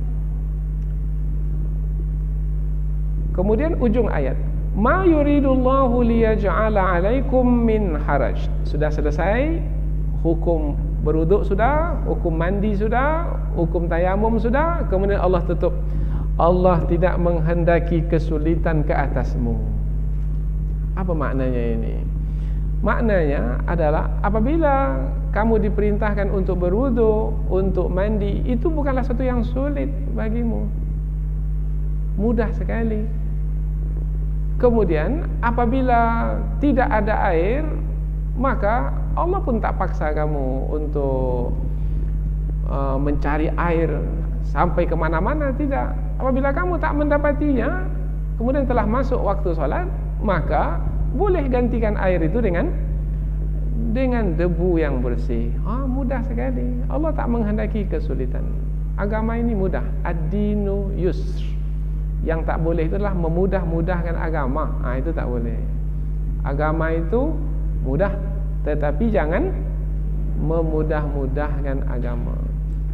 Kemudian ujung ayat, ma yuridullahu liyaj'ala 'alaikum min haraj. Sudah selesai hukum berwudu, sudah hukum mandi, sudah hukum tayamum, sudah. Kemudian Allah tutup, Allah tidak menghendaki kesulitan ke atasmu. Apa maknanya ini? Maknanya adalah apabila kamu diperintahkan untuk berwudu, untuk mandi, itu bukanlah sesuatu yang sulit bagimu, mudah sekali. Kemudian apabila tidak ada air, maka Allah pun tak paksa kamu untuk mencari air sampai kemana-mana, tidak. Apabila kamu tak mendapatinya, kemudian telah masuk waktu sholat, maka boleh gantikan air itu dengan debu yang bersih. Mudah sekali. Allah tak menghendaki kesulitan. Agama ini mudah. Ad-dinu yusr. Yang tak boleh itu adalah memudah-mudahkan agama. Itu tak boleh. Agama itu mudah, tetapi jangan memudah-mudahkan agama.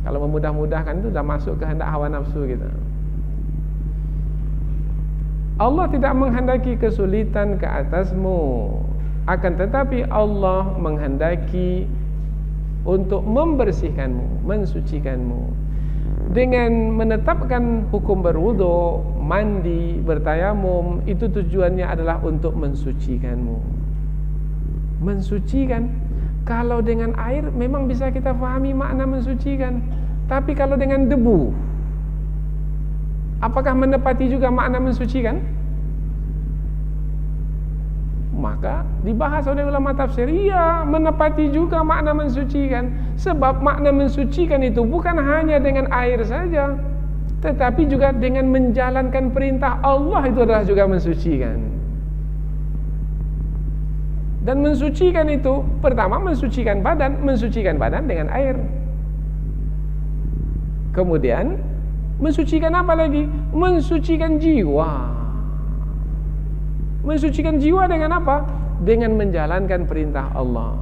Kalau memudah-mudahkan itu dah masuk kehendak hawa nafsu kita. Allah tidak menghendaki kesulitan ke atasmu, akan tetapi Allah menghendaki untuk membersihkanmu, mensucikanmu. Dengan menetapkan hukum berwudu, mandi, bertayamum, itu tujuannya adalah untuk mensucikanmu. Mensucikan. Kalau dengan air memang bisa kita fahami makna mensucikan. Tapi kalau dengan debu, apakah menepati juga makna mensucikan? Maka dibahas oleh ulama tafsir, iya, menepati juga makna mensucikan. Sebab makna mensucikan itu bukan hanya dengan air saja, tetapi juga dengan menjalankan perintah Allah, itu adalah juga mensucikan. Dan mensucikan itu, pertama mensucikan badan dengan air. Kemudian mensucikan apa lagi? Mensucikan jiwa. Mensucikan jiwa dengan apa? Dengan menjalankan perintah Allah.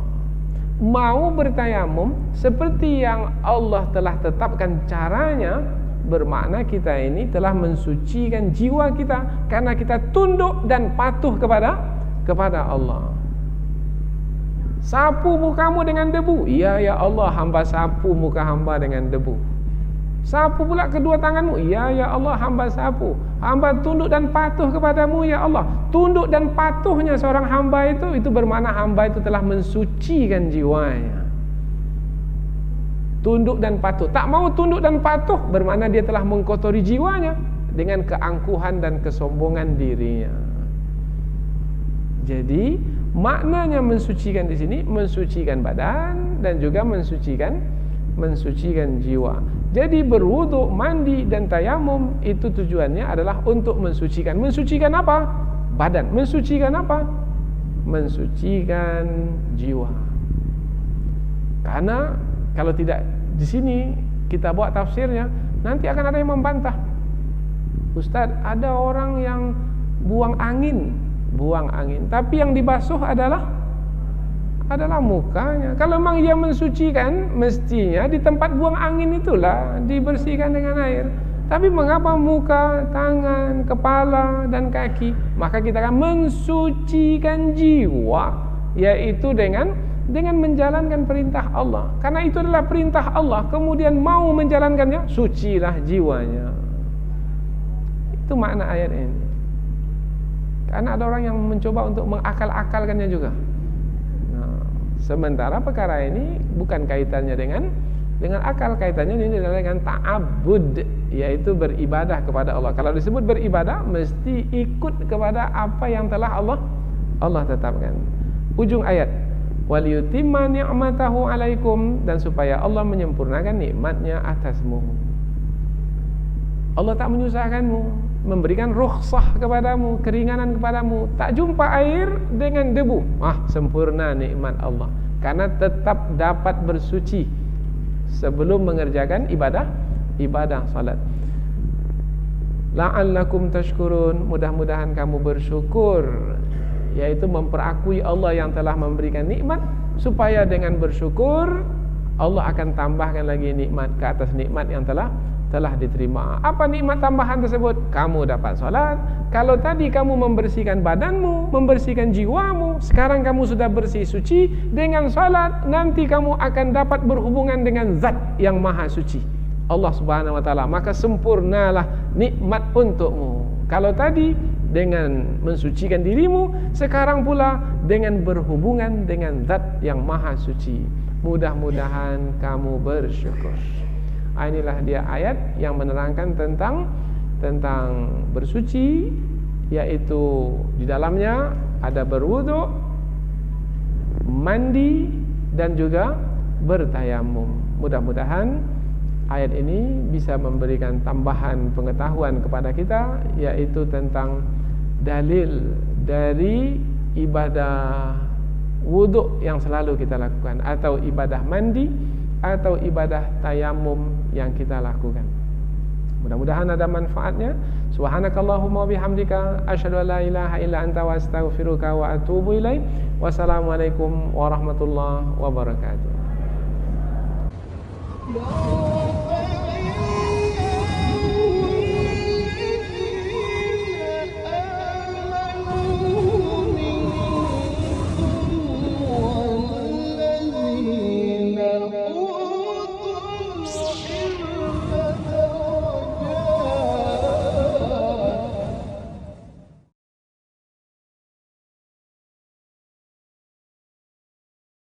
Mau bertayamum seperti yang Allah telah tetapkan caranya, bermakna kita ini telah mensucikan jiwa kita, karena kita tunduk dan patuh kepada Allah. Sapu mukamu dengan debu. Iya ya Allah, hamba sapu muka hamba dengan debu. Sapu pula kedua tanganmu. Iya ya Allah, hamba sapu. Hamba tunduk dan patuh kepadamu ya Allah. Tunduk dan patuhnya seorang hamba itu bermakna hamba itu telah mensucikan jiwanya. Tunduk dan patuh. Tak mau tunduk dan patuh bermakna dia telah mengkotori jiwanya dengan keangkuhan dan kesombongan dirinya. Jadi maknanya mensucikan di sini mensucikan badan dan juga mensucikan jiwa. Jadi berwudu, mandi dan tayamum itu tujuannya adalah untuk mensucikan. Mensucikan apa? Badan. Mensucikan apa? Mensucikan jiwa. Karena kalau tidak di sini kita buat tafsirnya, nanti akan ada yang membantah. Ustaz, ada orang yang buang angin, tapi yang dibasuh adalah mukanya. Kalau memang ia mensucikan, mestinya di tempat buang angin itulah dibersihkan dengan air. Tapi mengapa muka, tangan, kepala dan kaki? Maka kita akan mensucikan jiwa, yaitu dengan menjalankan perintah Allah. Karena itu adalah perintah Allah, kemudian mau menjalankannya, sucilah jiwanya. Itu makna ayat ini. Karena ada orang yang mencoba untuk mengakal-akalkannya juga. Sementara perkara ini bukan kaitannya dengan akal, kaitannya ini adalah dengan ta'abbud, yaitu beribadah kepada Allah. Kalau disebut beribadah, mesti ikut kepada apa yang telah Allah tetapkan. Ujung ayat, wal yutimma ni'matahu 'alaikum, dan supaya Allah menyempurnakan nikmatnya atasmu. Allah tak menyusahkanmu, memberikan rukhsah kepadamu, keringanan kepadamu. Tak jumpa air dengan debu, sempurna nikmat Allah. Karena tetap dapat bersuci sebelum mengerjakan ibadah salat. La'allakum tashkurun, mudah-mudahan kamu bersyukur, yaitu memperakui Allah yang telah memberikan nikmat, supaya dengan bersyukur Allah akan tambahkan lagi nikmat ke atas nikmat yang telah diterima. Apa nikmat tambahan tersebut? Kamu dapat salat. Kalau tadi kamu membersihkan badanmu, membersihkan jiwamu, sekarang kamu sudah bersih suci dengan salat. Nanti kamu akan dapat berhubungan dengan Zat yang Maha Suci, Allah Subhanahu wa taala. Maka sempurnalah nikmat untukmu. Kalau tadi dengan mensucikan dirimu, sekarang pula dengan berhubungan dengan Zat yang Maha Suci. Mudah-mudahan kamu bersyukur. Inilah dia ayat yang menerangkan tentang bersuci, yaitu di dalamnya ada berwudu, mandi dan juga bertayamum. Mudah-mudahan ayat ini bisa memberikan tambahan pengetahuan kepada kita, yaitu tentang dalil dari ibadah wuduk yang selalu kita lakukan, atau ibadah mandi, atau ibadah tayamum yang kita lakukan. Mudah-mudahan ada manfaatnya. Subhanakallahumma bihamdika asyhadu an la ilaha illa anta wa astaghfiruka wa atubu ilaik. Wassalamualaikum warahmatullahi wabarakatuh.